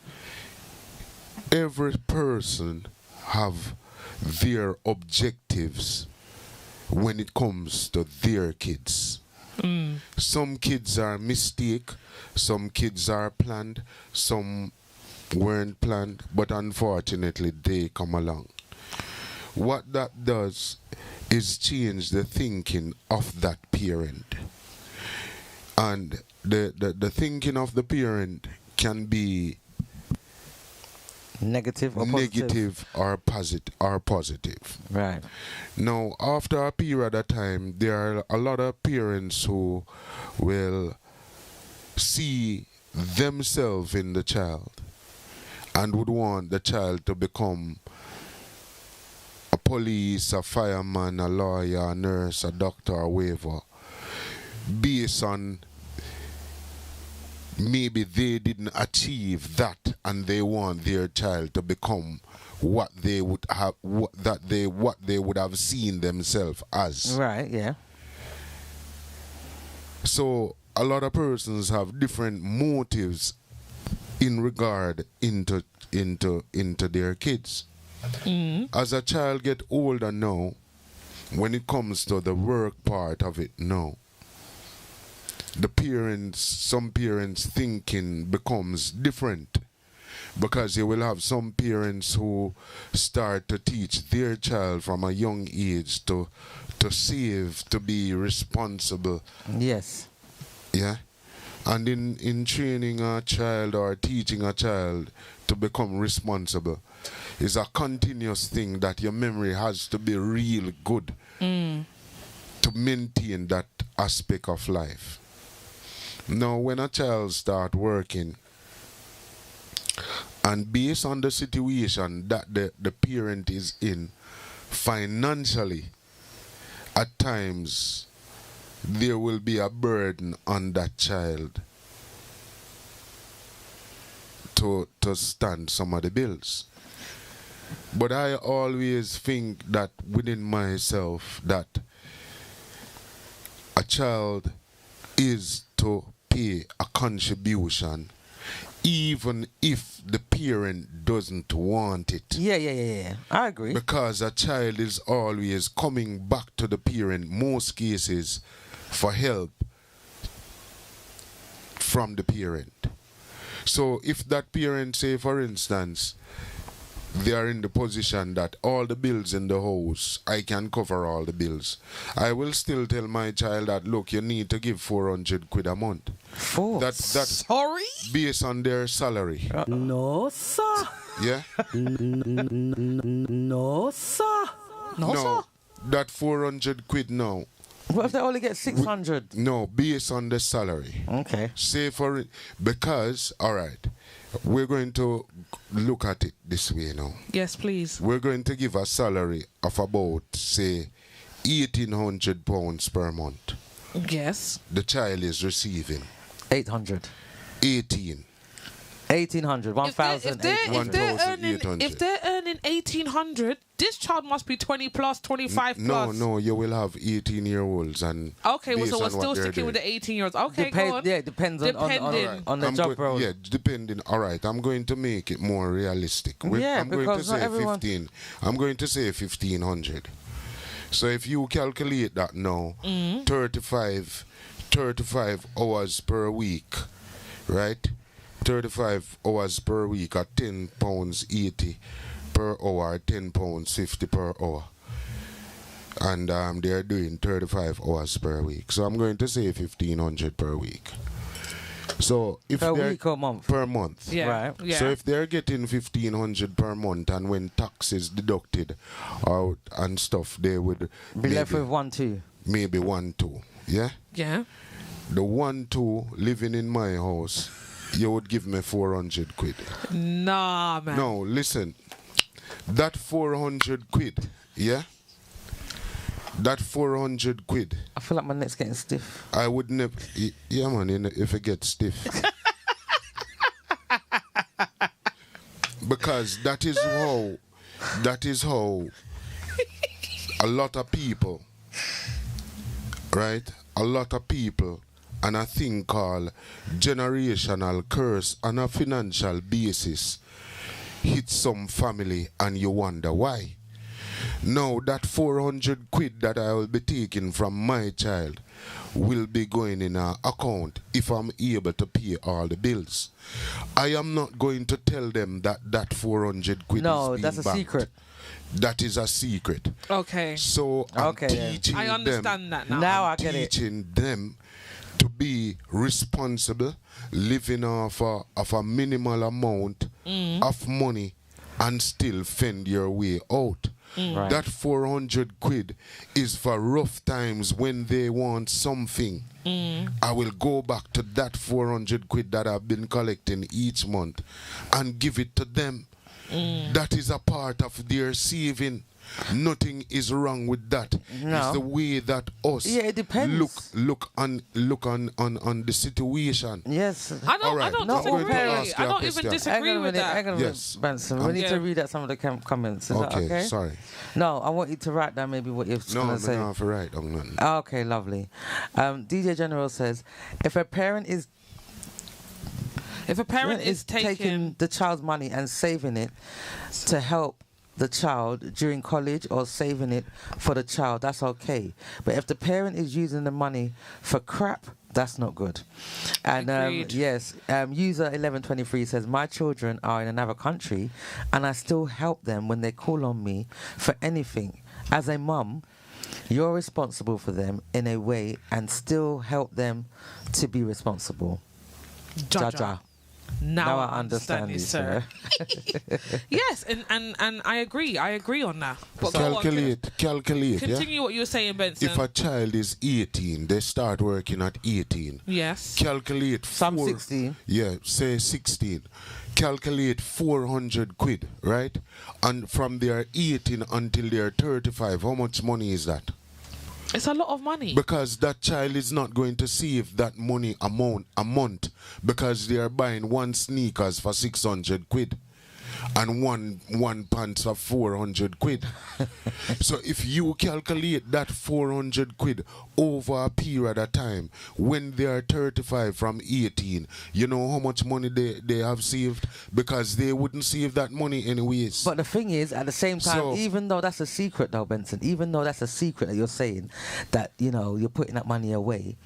Every person have their objectives when it comes to their kids. Some kids are mistake, some kids are planned, some weren't planned, but unfortunately they come along. What that does is change the thinking of that parent. And the thinking of the parent can be Negative or positive. negative or positive. Right. Now, after a period of time, there are a lot of parents who will see themselves in the child and would want the child to become a police, a fireman, a lawyer, a nurse, a doctor, or whatever, based on maybe they didn't achieve that and they want their child to become what they would have, what they would have seen themselves as. Right, yeah. So a lot of persons have different motives in regard into their kids. As a child get older now, when it comes to the work part of it now, some parents thinking becomes different, because you will have some parents who start to teach their child from a young age to save, to be responsible. Yes. Yeah. And in training a child or teaching a child to become responsible is a continuous thing that your memory has to be real good to maintain that aspect of life. Now, when a child start working, and based on the situation that the parent is in financially, at times there will be a burden on that child to stand some of the bills. But I always think that within myself that a child is to pay a contribution even if the parent doesn't want it. Yeah. I agree. Because a child is always coming back to the parent, most cases, for help from the parent. So if that parent, say for instance, they are in the position that all the bills in the house, I can cover all the bills, I will still tell my child that, look, you need to give 400 quid a month. That's Sorry? based on their salary. No, sir. Yeah? No, sir. No, sir. That 400 quid now. What if they only get 600? No, based on the salary. Okay. Say for it, because, all right, we're going to look at it this way now. Yes, please. We're going to give a salary of about, say, £1,800 per month. Yes. The child is receiving 800. 1,800. If 1,800. they're earning 1,800, this child must be 20 plus, 25 plus. No, you will have 18-year-olds and. Okay, well, based so we're on what still they're sticking with the doing. 18-year-olds. Okay, go on. Yeah, it depends on the I'm job role. Yeah, depending. All right, I'm going to make it more realistic. Yeah, I'm going to because not say everyone- 15. I'm going to say 1,500. So if you calculate that now, 35 hours per week, right? 35 hours per week at £10.80 per hour, £10.50 per hour. And they're doing 35 hours per week. So I'm going to say 1,500 per week. So if Per they're week or month? per month. Yeah. Right. Yeah. So if they're getting 1,500 per month, and when taxes deducted out and stuff, they would Be left with 1-2. maybe 1-2. Yeah. Yeah. The 1-2 living in my house, you would give me 400 quid. Nah, man. No, listen. That 400 quid, yeah. That 400 quid, I feel like my neck's getting stiff. I would never. Yeah, man. If it gets stiff. Because that is how a lot of people, right? A lot of people, and a thing called generational curse on a financial basis hit some family, and you wonder why. Now that 400 quid that I will be taking from my child will be going in an account if I'm able to pay all the bills. I am not going to tell them that 400 quid is being that's a banked. secret. That is a secret. Okay. So I'm Okay, then. teaching I them. understand that now. Now I get it. Teaching them to be responsible, living off a minimal amount of money and still fend your way out. Right. That 400 quid is for rough times when they want something. I will go back to that 400 quid that I've been collecting each month and give it to them. That is a part of their saving. Nothing is wrong with that. No. It's the way that us Yeah, it depends. look on the situation. Yes. I don't All right, disagree. I'm going to I ask you a don't even question. disagree with that. Hang on a minute, Yes. Benson. We need Yeah. to read out some of the comments. Is that okay? Sorry. No, I want you to write down maybe what you're No, going I'm to say. not for right. I'm not. Okay, lovely. DJ General says, if a parent is taking the child's money and saving it to help the child during college or saving it for the child, that's okay. But if the parent is using the money for crap, that's not good. And Agreed. yes, user 1123 says, my children are in another country and I still help them when they call on me for anything. As a mum, you're responsible for them in a way and still help them to be responsible. Jaja. Now I understand you, sir. sir. Yes, and I agree. I agree on that. But go on, Calculate. Yeah? continue what you were saying, Benson. If a child is 18, they start working at 18. Yes. Calculate Some 16. Yeah, say 16. Calculate 400 quid, right? And from their 18 until they're 35, how much money is that? It's a lot of money. Because that child is not going to save that money a month because they are buying one sneakers for 600 quid. and one pants of 400 quid. So if you calculate that 400 quid over a period of time, when they are 35 from 18, you know how much money they have saved? Because they wouldn't save that money anyways. But the thing is, at the same time, So- even though that's a secret, though, Benson, even though that's a secret that you're saying that, you know, you're putting that money away,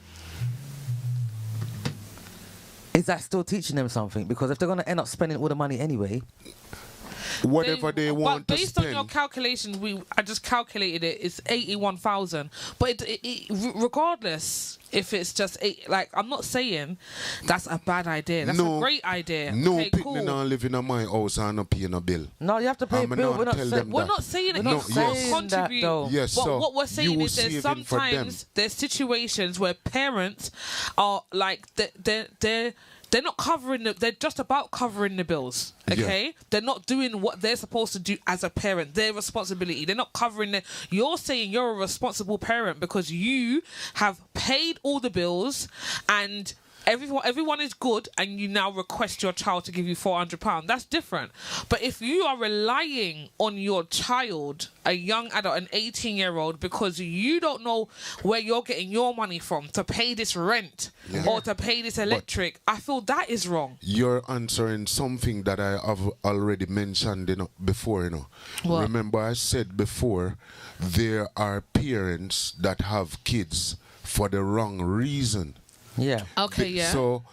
is that still teaching them something? Because if they're going to end up spending all the money anyway, Whatever they want but to based spend. on your calculations, I just calculated it. It's 81,000. But regardless, if it's just I'm not saying that's a bad idea. That's a great idea. No, okay, pick cool. me now live in my house and not paying a bill. no, you have to pay a I'm bill. not We're not, tell say- them We're that. not saying that We're you not can't saying that, contribute. though. Yes, but so what we're saying you is there's saving for them. sometimes there's situations where parents are like they're not covering they're just about covering the bills. Okay, Yeah. they're not doing what they're supposed to do as a parent. Their responsibility. They're not covering it. You're saying you're a responsible parent because you have paid all the bills and everyone is good, and you now request your child to give you £400. That's different. But if you are relying on your child, a young adult, an 18-year-old, because you don't know where you're getting your money from to pay this rent or to pay this electric, I feel that is wrong. You're answering something that I have already mentioned before. What? Remember, I said before, there are parents that have kids for the wrong reason. Yeah. Okay, yeah. So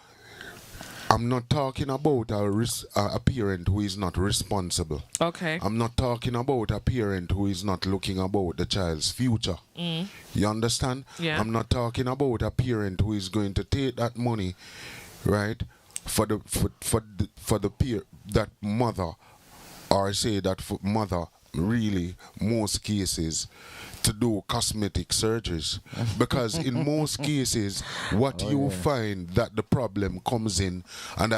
I'm not talking about a parent who is not responsible. Okay. I'm not talking about a parent who is not looking about the child's future. You understand? Yeah. I'm not talking about a parent who is going to take that money, right, for the peer that mother, or say that mother, really most cases, to do cosmetic surgeries, because in most cases what you find that the problem comes in, and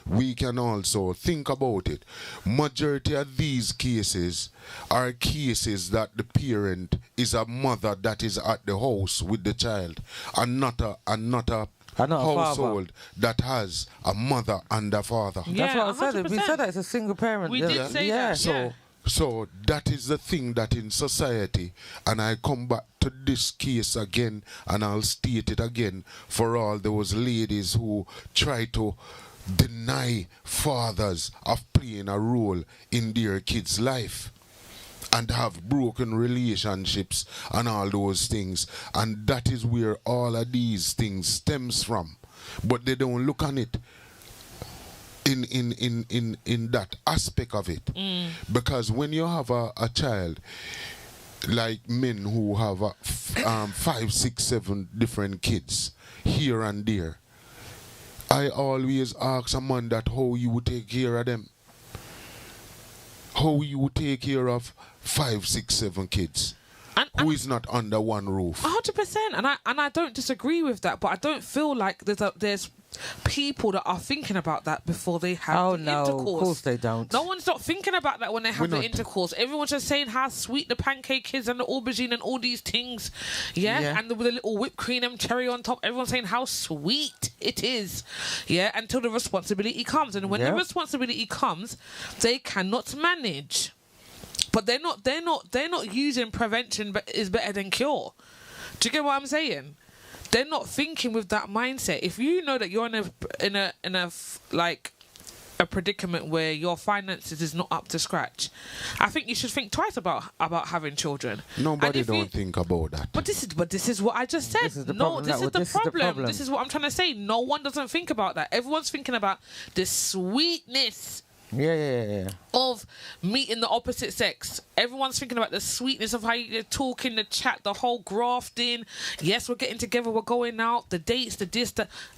we can also think about it, majority of these cases are cases that the parent is a mother that is at the house with the child, and not a household that has a mother and a father. That's what I said. We 100%. said that it's a single parent. We did say that, yeah. So that is the thing that in society, and I come back to this case again, and I'll state it again for all those ladies who try to deny fathers of playing a role in their kids' life and have broken relationships and all those things. And that is where all of these things stems from. But they don't look on it in that aspect of it. Because when you have a child, like men who have 5, 6, 7 different kids here and there, I always ask a man that how you would take care of them. How you would take care of 5, 6, 7 kids who is not under one roof. 100%, and I don't disagree with that, but I don't feel like there's people that are thinking about that before they have the intercourse. Of course they don't. No one's not thinking about that when they have the intercourse. Everyone's just saying how sweet the pancake is and the aubergine and all these things, yeah? And with a little whipped cream and cherry on top. Everyone's saying how sweet it is, yeah, until the responsibility comes. And when the responsibility comes, they cannot manage. But they're not using prevention is better than cure. Do you get what I'm saying? They're not thinking with that mindset. If you know that you're in a predicament where your finances is not up to scratch, I think you should think twice about having children. Nobody don't think about that. But this is what I just said. This is the No, problem. this is the This is the problem. problem. This is what I'm trying to say. No one doesn't think about that. Everyone's thinking about the sweetness Yeah. of meeting the opposite sex. Everyone's thinking about the sweetness of how you talk in the chat, the whole grafting. Yes, we're getting together, we're going out, the dates, the this,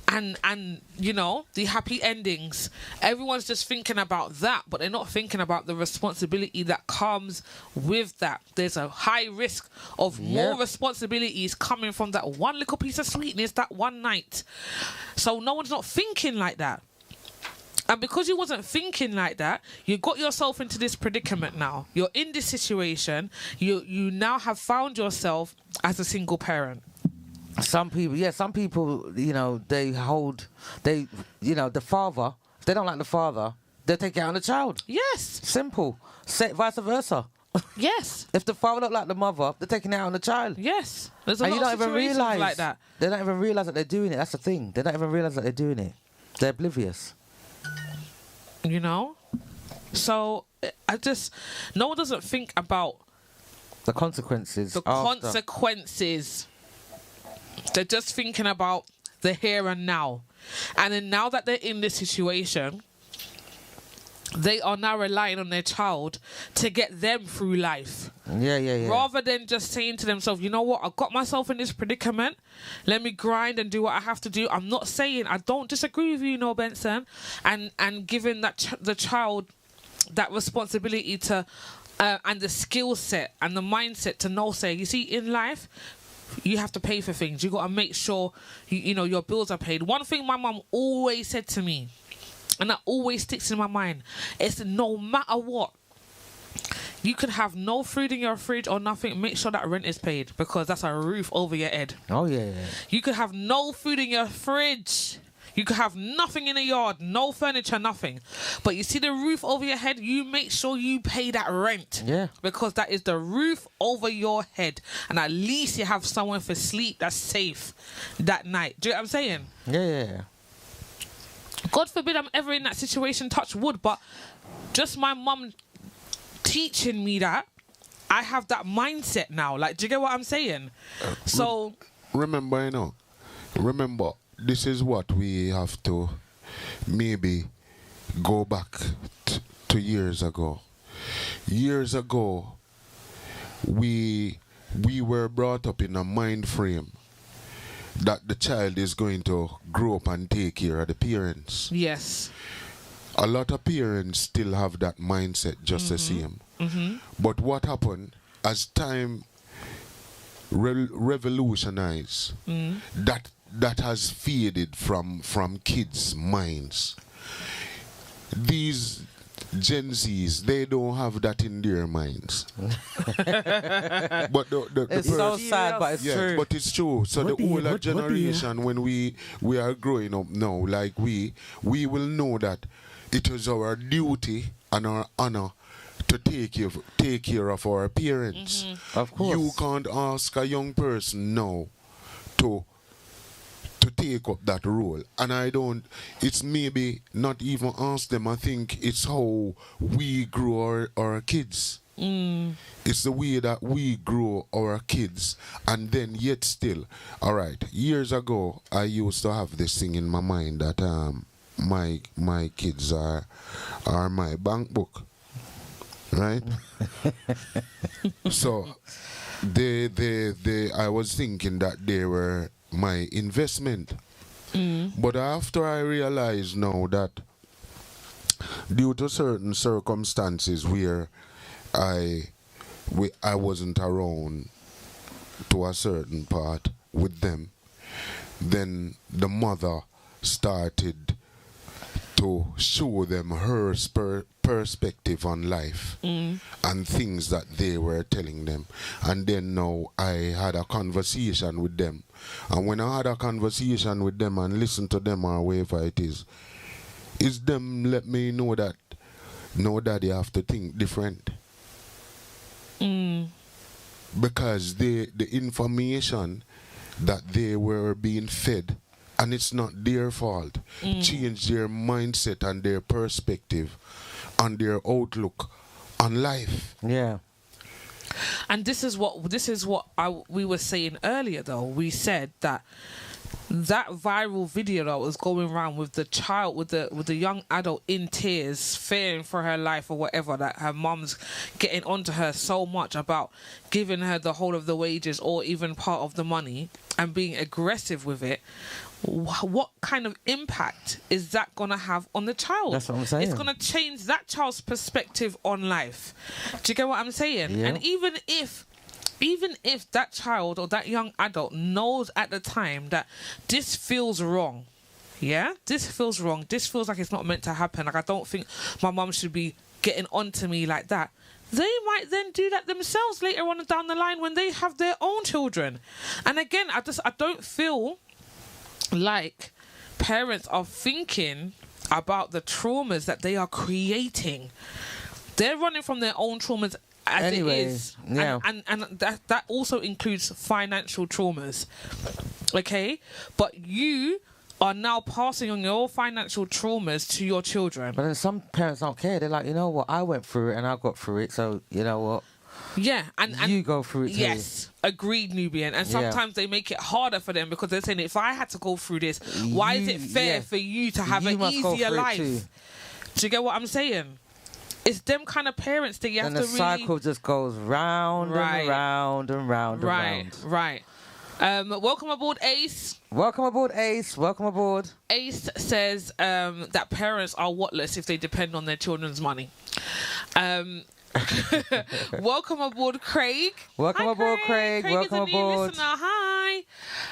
and you know, the happy endings. Everyone's just thinking about that, but they're not thinking about the responsibility that comes with that. There's a high risk of more responsibilities coming from that one little piece of sweetness that one night. So no one's not thinking like that. And because you wasn't thinking like that, you got yourself into this predicament now. You're in this situation. You now have found yourself as a single parent. Some people, you know, the father, if they don't like the father, they take it out on the child. Yes. Simple. Say vice versa. Yes. If the father look like the mother, they're taking it out on the child. Yes. There's a And lot you of don't even situations realize like that. They don't even realize that they're doing it. That's the thing. They don't even realize that they're doing it. They're oblivious. You know? So no one doesn't think about The consequences. the after. consequences. They're just thinking about the here and now. And then now that they're in this situation, they are now relying on their child to get them through life. Yeah. Rather than just saying to themselves, you know what, I got myself in this predicament. Let me grind and do what I have to do. I'm not saying, I don't disagree with you, Noel Benson, and giving that the child that responsibility to and the skill set and the mindset to know, say, you see, in life, you have to pay for things. You got to make sure you know your bills are paid. One thing my mum always said to me, and that always sticks in my mind, is no matter what, you could have no food in your fridge or nothing, make sure that rent is paid, because that's a roof over your head. Oh, yeah. You could have no food in your fridge. You could have nothing in the yard, no furniture, nothing. But you see the roof over your head, you make sure you pay that rent. Yeah. Because that is the roof over your head. And at least you have someone for sleep that's safe that night. Do you know what I'm saying? Yeah. God forbid I'm ever in that situation, touch wood, but just my mum teaching me that, I have that mindset now. Like, do you get what I'm saying? So... Remember, this is what we have to maybe go back to years ago. Years ago, we were brought up in a mind frame that the child is going to grow up and take care of the parents. Yes. A lot of parents still have that mindset just the same. But what happened as time revolutionized, that has faded from kids' minds. These Gen Zs, they don't have that in their minds. But It's so sad, but it's true. but it's true. So What the do you- older what do you- generation, when we are growing up now, like we will know that it is our duty and our honor to take care of our parents. Of course. You can't ask a young person now to take up that role. And it's maybe not even ask them. I think it's how we grow our kids. It's the way that we grow our kids. And then yet still, all right, years ago, I used to have this thing in my mind that my kids are my bank book. Right? So I was thinking that they were my investment. But after I realized now that due to certain circumstances where I wasn't around to a certain part with them, then the mother started to show them her perspective on life and things that they were telling them. And then now I had a conversation with them. And when I had a conversation with them and listened to them or whatever it is them let me know that no, daddy have to think different. Because the information that they were being fed, and it's not their fault, change their mindset and their perspective and their outlook on life. Yeah. And this is what we were saying earlier, though. We said that viral video that was going around with the child, with the young adult in tears, fearing for her life or whatever, that her mum's getting onto her so much about giving her the whole of the wages or even part of the money and being aggressive with it. What kind of impact is that going to have on the child? That's what I'm saying. It's going to change that child's perspective on life. Do you get what I'm saying? Yeah. And even if that child or that young adult knows at the time that this feels wrong, this feels wrong, this feels like it's not meant to happen, like I don't think my mum should be getting onto me like that, they might then do that themselves later on down the line when they have their own children. And again, I don't feel like parents are thinking about the traumas that they are creating. They're running from their own traumas as Anyway, it is. yeah. And that also includes financial traumas. Okay? But you are now passing on your financial traumas to your children. But then some parents don't care. They're like, you know what? I went through it and I got through it. So, you know what? Yeah, and You go through it too. Yes, agreed, Nubian. And Yeah. sometimes they make it harder for them because they're saying, if I had to go through this, why is it fair yeah. for you to have You an must go easier through it life? too. Do you get what I'm saying? It's them kind of parents that you have And to the really... cycle just goes round Right. and round and round and Right, round. right. Welcome aboard, Ace. Welcome aboard, Ace. Welcome aboard. Ace says that parents are whatless if they depend on their children's money. Welcome aboard, Craig. Welcome Hi, aboard, Craig. Craig Welcome is a new aboard. listener.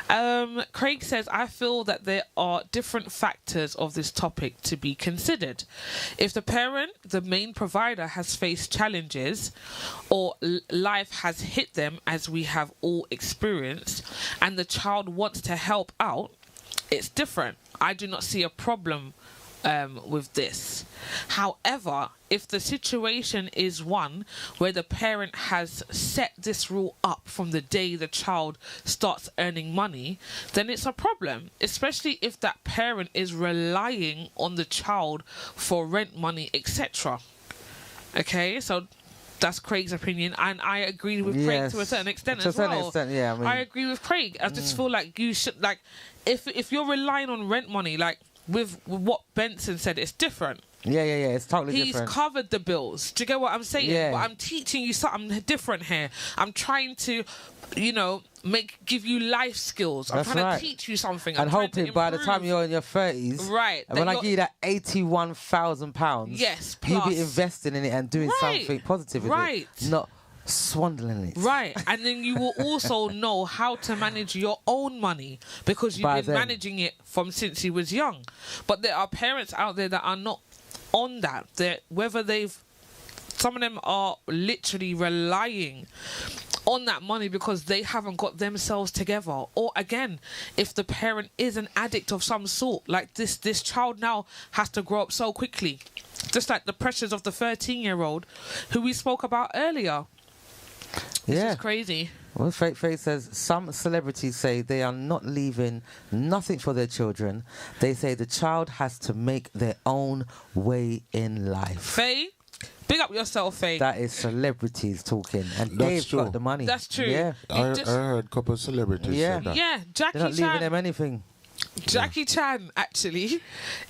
Hi. Craig says, I feel that there are different factors of this topic to be considered. If the parent, the main provider, has faced challenges or life has hit them, as we have all experienced, and the child wants to help out, it's different. I do not see a problem with this. However, if the situation is one where the parent has set this rule up from the day the child starts earning money, then it's a problem, especially if that parent is relying on the child for rent money, etc. Okay, so that's Craig's opinion, and I agree with Craig Yes. to a certain extent To a as certain well. extent, yeah, I mean- agree with Craig. I just feel like you should, like, if you're relying on rent money, like with what Benson said, it's different. Yeah. It's totally He's different. covered the bills. Do you get what I'm saying? Yeah. But I'm teaching you something different here. I'm trying to, give you life skills. I'm That's trying right. to teach you something. I'm And trying to hoping by the time improve. you're in your 30s, Right, and that when I you're- give you that £81,000, Yes, you'll plus. be investing in it and doing Right, something positive with right. it, not swindling it. Right, and then you will also know how to manage your own money because you've By been then. managing it from since you was young. But there are parents out there that are not on that. Some of them are literally relying on that money because they haven't got themselves together. Or again, if the parent is an addict of some sort, like this child now has to grow up so quickly, just like the pressures of the 13-year-old who we spoke about earlier. This Yeah. is crazy. Well, Faith says some celebrities say they are not leaving nothing for their children. They say the child has to make their own way in life. Faye, big up yourself, Faye. That is celebrities talking, and That's they've true. got the money. That's true. Yeah, I Just- heard a couple of celebrities Yeah. said that. yeah, Jackie they're not leaving Chan. them anything. Jackie Chan actually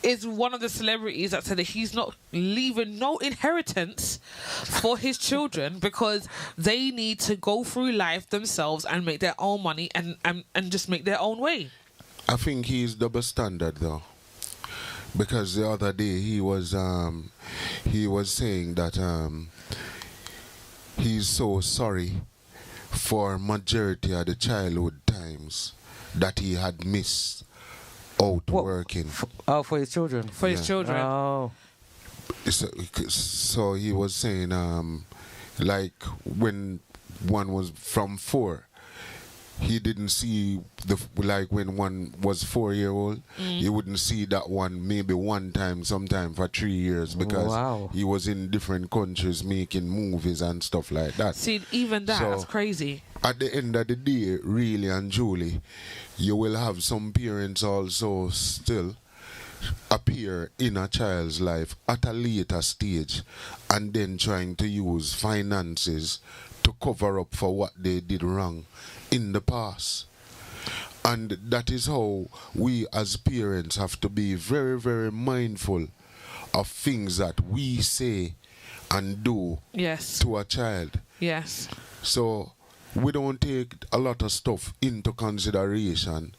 is one of the celebrities that said that he's not leaving no inheritance for his children because they need to go through life themselves and make their own money and just make their own way. I think he's double standard though, because the other day he was saying that he's so sorry for majority of the childhood times that he had missed out What? working. For his children. For his Yeah. children. Oh, So he was saying like when one was from 4, he didn't see when one was 4-year-old, he wouldn't see that one maybe one time, sometime for 3 years because Wow. he was in different countries making movies and stuff like that. See, even that, So- that's crazy. At the end of the day, really and truly, you will have some parents also still appear in a child's life at a later stage and then trying to use finances to cover up for what they did wrong in the past. And that is how we as parents have to be very, very mindful of things that we say and do Yes. to a child. Yes. So we don't take a lot of stuff into consideration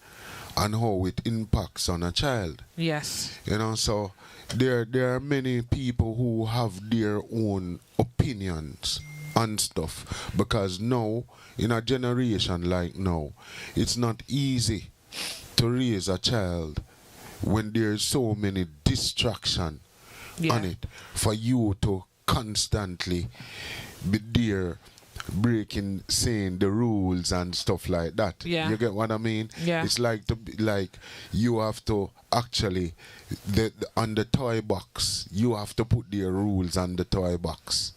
and how it impacts on a child. Yes. So there are many people who have their own opinions and stuff, because now, in a generation like now, it's not easy to raise a child when there's so many distraction Yeah. on it for you to constantly be there breaking, saying the rules and stuff like that. Yeah. You get what I mean? Yeah. It's like you have to actually on the toy box. You have to put the rules on the toy box.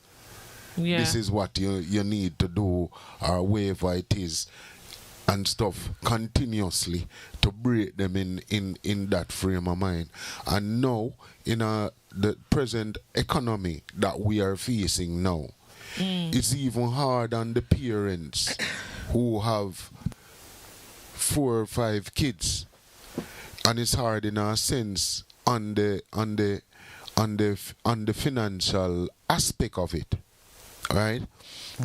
Yeah. This is what you need to do, or whatever it is, and stuff continuously to break them in that frame of mind. And now, in the present economy that we are facing now, it's even hard on the parents who have 4 or 5 kids, and it's hard in a sense on the financial aspect of it, right?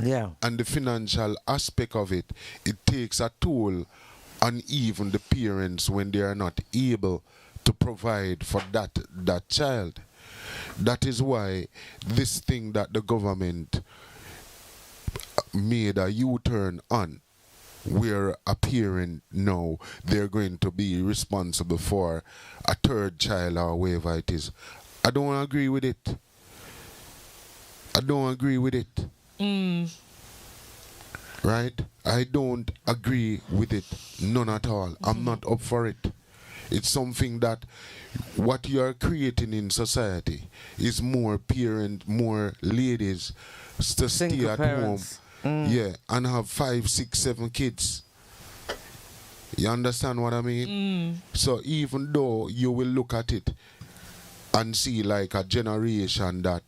Yeah. And the financial aspect of it, it takes a toll on even the parents when they are not able to provide for that child. That is why this thing that the government made a U-turn on, where a parent now they're going to be responsible for a 3rd child or whatever it is. I don't agree with it. I don't agree with it. Right? I don't agree with it. None at all. I'm not up for it. It's something that what you are creating in society is more ladies to stay Single at parents. home. Yeah, and have 5, 6, 7 kids. You understand what I mean? So even though you will look at it and see like a generation that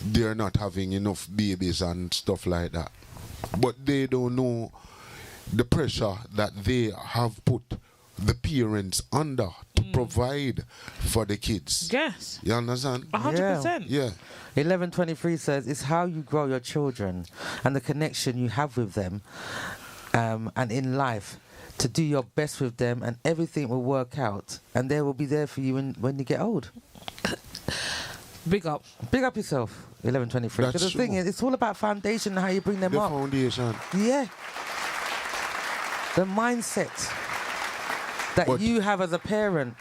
they're not having enough babies and stuff like that, but they don't know the pressure that they have put the parents under to provide for the kids. Yes. You understand? 100%. Yeah. 1123 says it's how you grow your children and the connection you have with them, and in life, to do your best with them, and everything will work out, and they will be there for you when you get old. Big up. Big up yourself, 1123. That's Because the thing true. is, it's all about foundation and how you bring them The up. foundation. Yeah. The mindset that But- you have as a parent.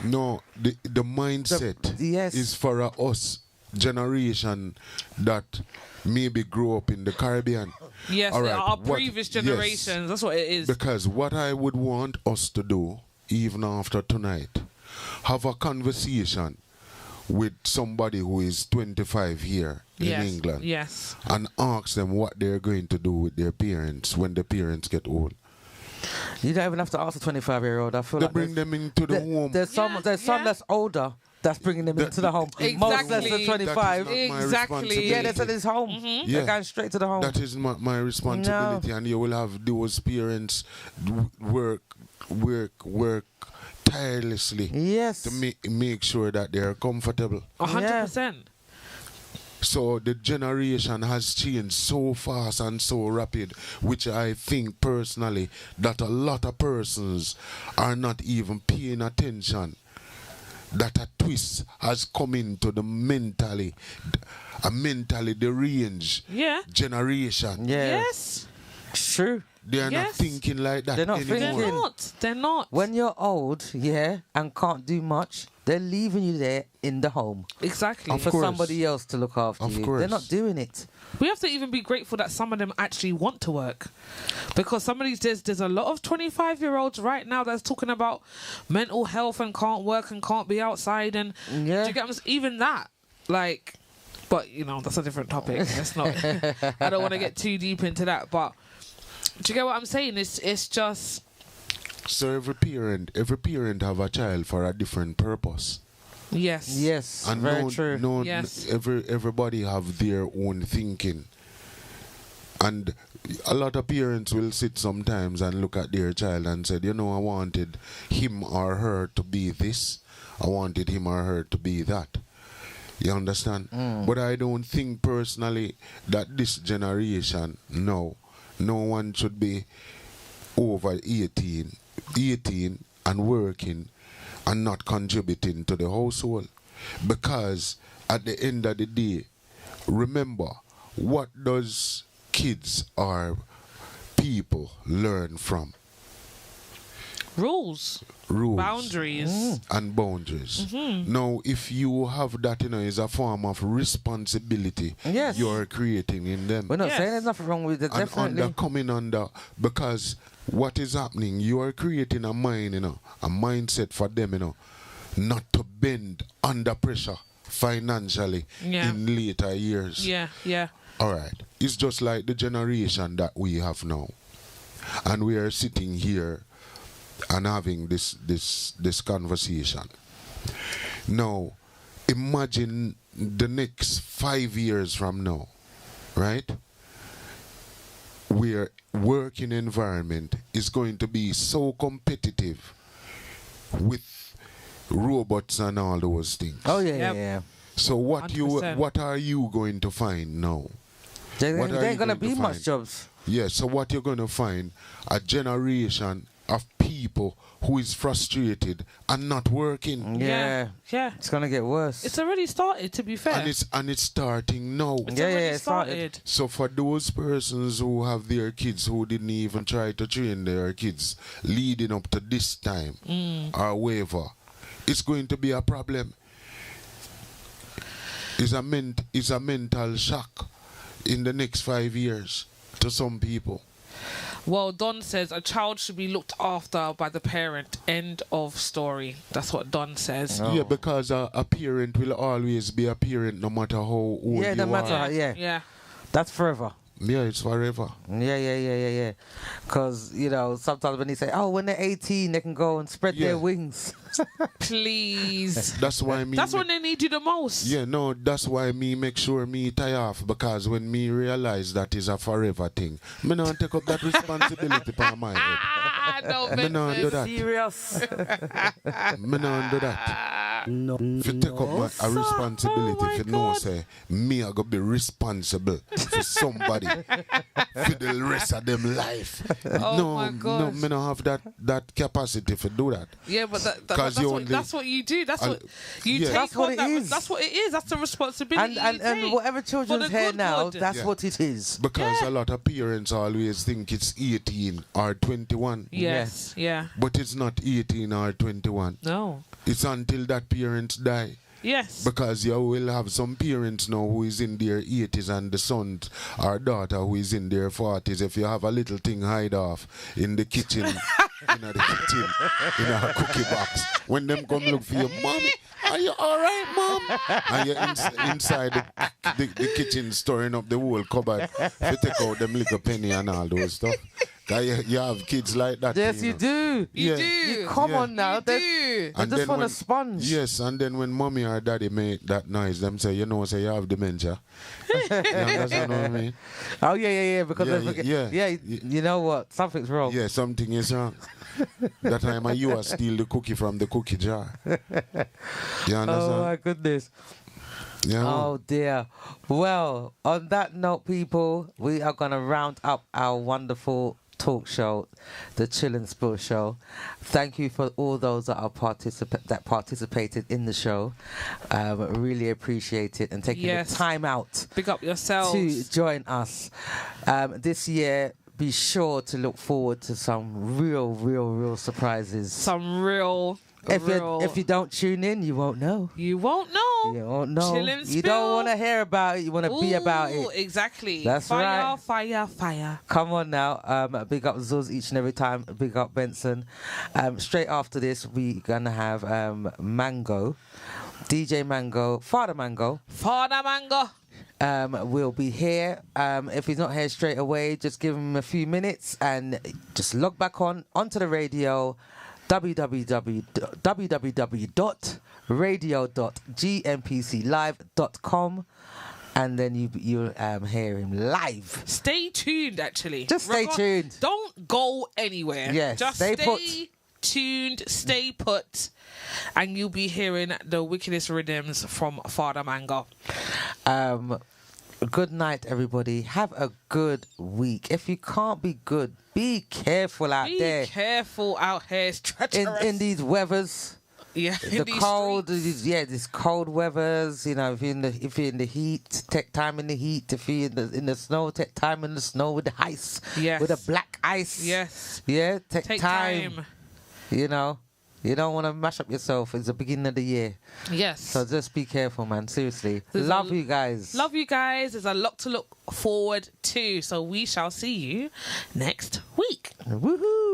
No, the mindset yes. is for us generation that maybe grew up in the Caribbean. Yes, All right, our what- previous yes. generations. That's what it is. Because what I would want us to do, even after tonight, have a conversation with somebody who is 25 here yes. in England, Yes. and ask them what they're going to do with their parents when the parents get old. You don't even have to ask a 25-year-old. I feel They like bring them into the home. there's some Yeah. that's older that's bringing them into the home. Most less than Exactly. 25. That is not my Exactly. responsibility. Yeah, they said it's home. Yeah. They're going straight to the home. That is my responsibility, and you will have those parents work tirelessly Yes. to make sure that they are comfortable. 100%. So the generation has changed so fast and so rapid, which I think personally that a lot of persons are not even paying attention. That a twist has come into the mentally deranged Yeah. generation. Yeah. Yes. It's true. They are not Yes. thinking like that They're not anymore. They're thinking. not. They're not. When you're old, and can't do much, they're leaving you there in the home Exactly. Of for course. somebody else to look after Of you. course. They're not doing it. We have to even be grateful that some of them actually want to work, because some of these there's a lot of 25-year-olds right now that's talking about mental health and can't work and can't be outside, and Yeah. do you get what I'm even that, like, but that's a different topic. Let's not. I don't want to get too deep into that, but do you get what I'm saying? It's just So every parent have a child for a different purpose. yes. Yes, And very true. Yes. everybody have their own thinking. And a lot of parents will sit sometimes and look at their child and say, I wanted him or her to be this. I wanted him or her to be that. You understand? But I don't think personally that this generation, no one should be over 18 and working and not contributing to the household. Because at the end of the day, remember, what does kids or people learn from? rules, boundaries. and boundaries. Now, if you have that, is a form of responsibility Yes. you're creating in them. We're not Yes. saying there's nothing wrong with it, And definitely. coming under, because what is happening, you are creating a mind, a mindset for them, not to bend under pressure financially Yeah. in later years. Yeah, yeah. All right. It's just like the generation that we have now. And we are sitting here and having this conversation. Now, imagine the next 5 years from now, right? Where working environment is going to be so competitive with robots and all those things. Oh, yeah, Yep. yeah, yeah. So what 100%. what are you going to find now? There What are ain't you going to going be to much find? jobs. Yeah, so what you're going to find, a generation of people who is frustrated and not working. Yeah. Yeah. It's going to get worse. It's already started, to be fair. And it's starting now. It's Yeah, already yeah, it started. So for those persons who have their kids who didn't even try to train their kids leading up to this time or whatever, it's going to be a problem. It's a mental shock in the next 5 years to some people. Well, Don says a child should be looked after by the parent. End of story. That's what Don says. Oh. Yeah, because a parent will always be a parent no matter how old Yeah, you no matter are. how- yeah. Yeah. That's forever. Yeah, it's forever. Yeah. Because, sometimes when they say, oh, when they're 18, they can go and spread Yeah. their wings. Please. That's why me. That's when they need you the most. Yeah, no, that's why me make sure me tie off, because when me realize that is a forever thing, me not take up that responsibility for my head. Ah, no, Me not do Vincent. that. Serious? Me not do that. No. If you take up a responsibility, Oh my if you know, God. say, me I go be responsible for somebody for the rest of them life. Oh my no, gosh. me not have that capacity to do that. Yeah, but 'Cause that's, you what, only- that's what you do. That's what you yeah. take That's what on. it That, is. That's what it is. That's the responsibility. and you and take whatever for children's the here good now, good. that's Yeah. what it is. Because Yeah. a lot of parents always think it's 18 or 21. Yes. Yeah. But it's not 18 or 21. No. It's until that parents die. Yes. Because you will have some parents now who is in their 80s and the son or daughter who is in their 40s. If you have a little thing hide off in the kitchen, in a cookie box, when them come look for you, Mommy, are you all right, Mom? And you're inside the kitchen storing up the whole cupboard to take out them little penny and all those stuff. 'Cause you have kids like that. Yes, you do. You Yeah. do. You come Yeah. on now. You They do. And just then want a when- sponge. Yes, and then when mommy or daddy make that noise, them say, say you have dementia. You understand what I mean? Oh, yeah. Because Yeah, they forget. yeah. You know what? Something's wrong. Yeah, something is wrong. That time you are steal the cookie from the cookie jar. You understand? Oh, my goodness. Yeah. Oh dear. Well, on that note, people, we are going to round up our wonderful talk show, the Chill and Spill Show. Thank you for all those that are participated in the show. Really appreciate it and taking Yes. the time out Big up yourselves. to join us. This year, be sure to look forward to some real surprises. Some real. If you don't tune in, you won't know. You won't know. You won't know. Chill and You don't spill. want to hear about it. You want to be about Ooh, it. Exactly. That's fire, right. Fire. Come on now. Big up Zuz each and every time. Big up Benson. Straight after this, we're going to have Mango, DJ Mango, Father Mango. Father Mango. Will be here. If he's not here straight away, just give him a few minutes and just log back onto the radio, www.radio.gmpclive.com, and then you hear him live. Stay tuned, actually. Just stay tuned. Don't go anywhere. Yes, Just stay put. tuned, stay put, and you'll be hearing the wickedest rhythms from Father Mango. Good night, everybody. Have a good week. If you can't be good, be careful out Be there careful out here. It's treacherous. in these weathers. yeah, in The these cold, streets. this cold weathers. If you're in the heat, take time in the heat. If you're in the snow, take time in the snow with the ice. Yes. With the black ice. Yes. Yeah, take Take time. time. You know, you don't want to mash up yourself. It's the beginning of the year. Yes. So just be careful, man. Seriously. There's Love you guys. Love you guys. There's a lot to look forward to. So we shall see you next week. Woohoo.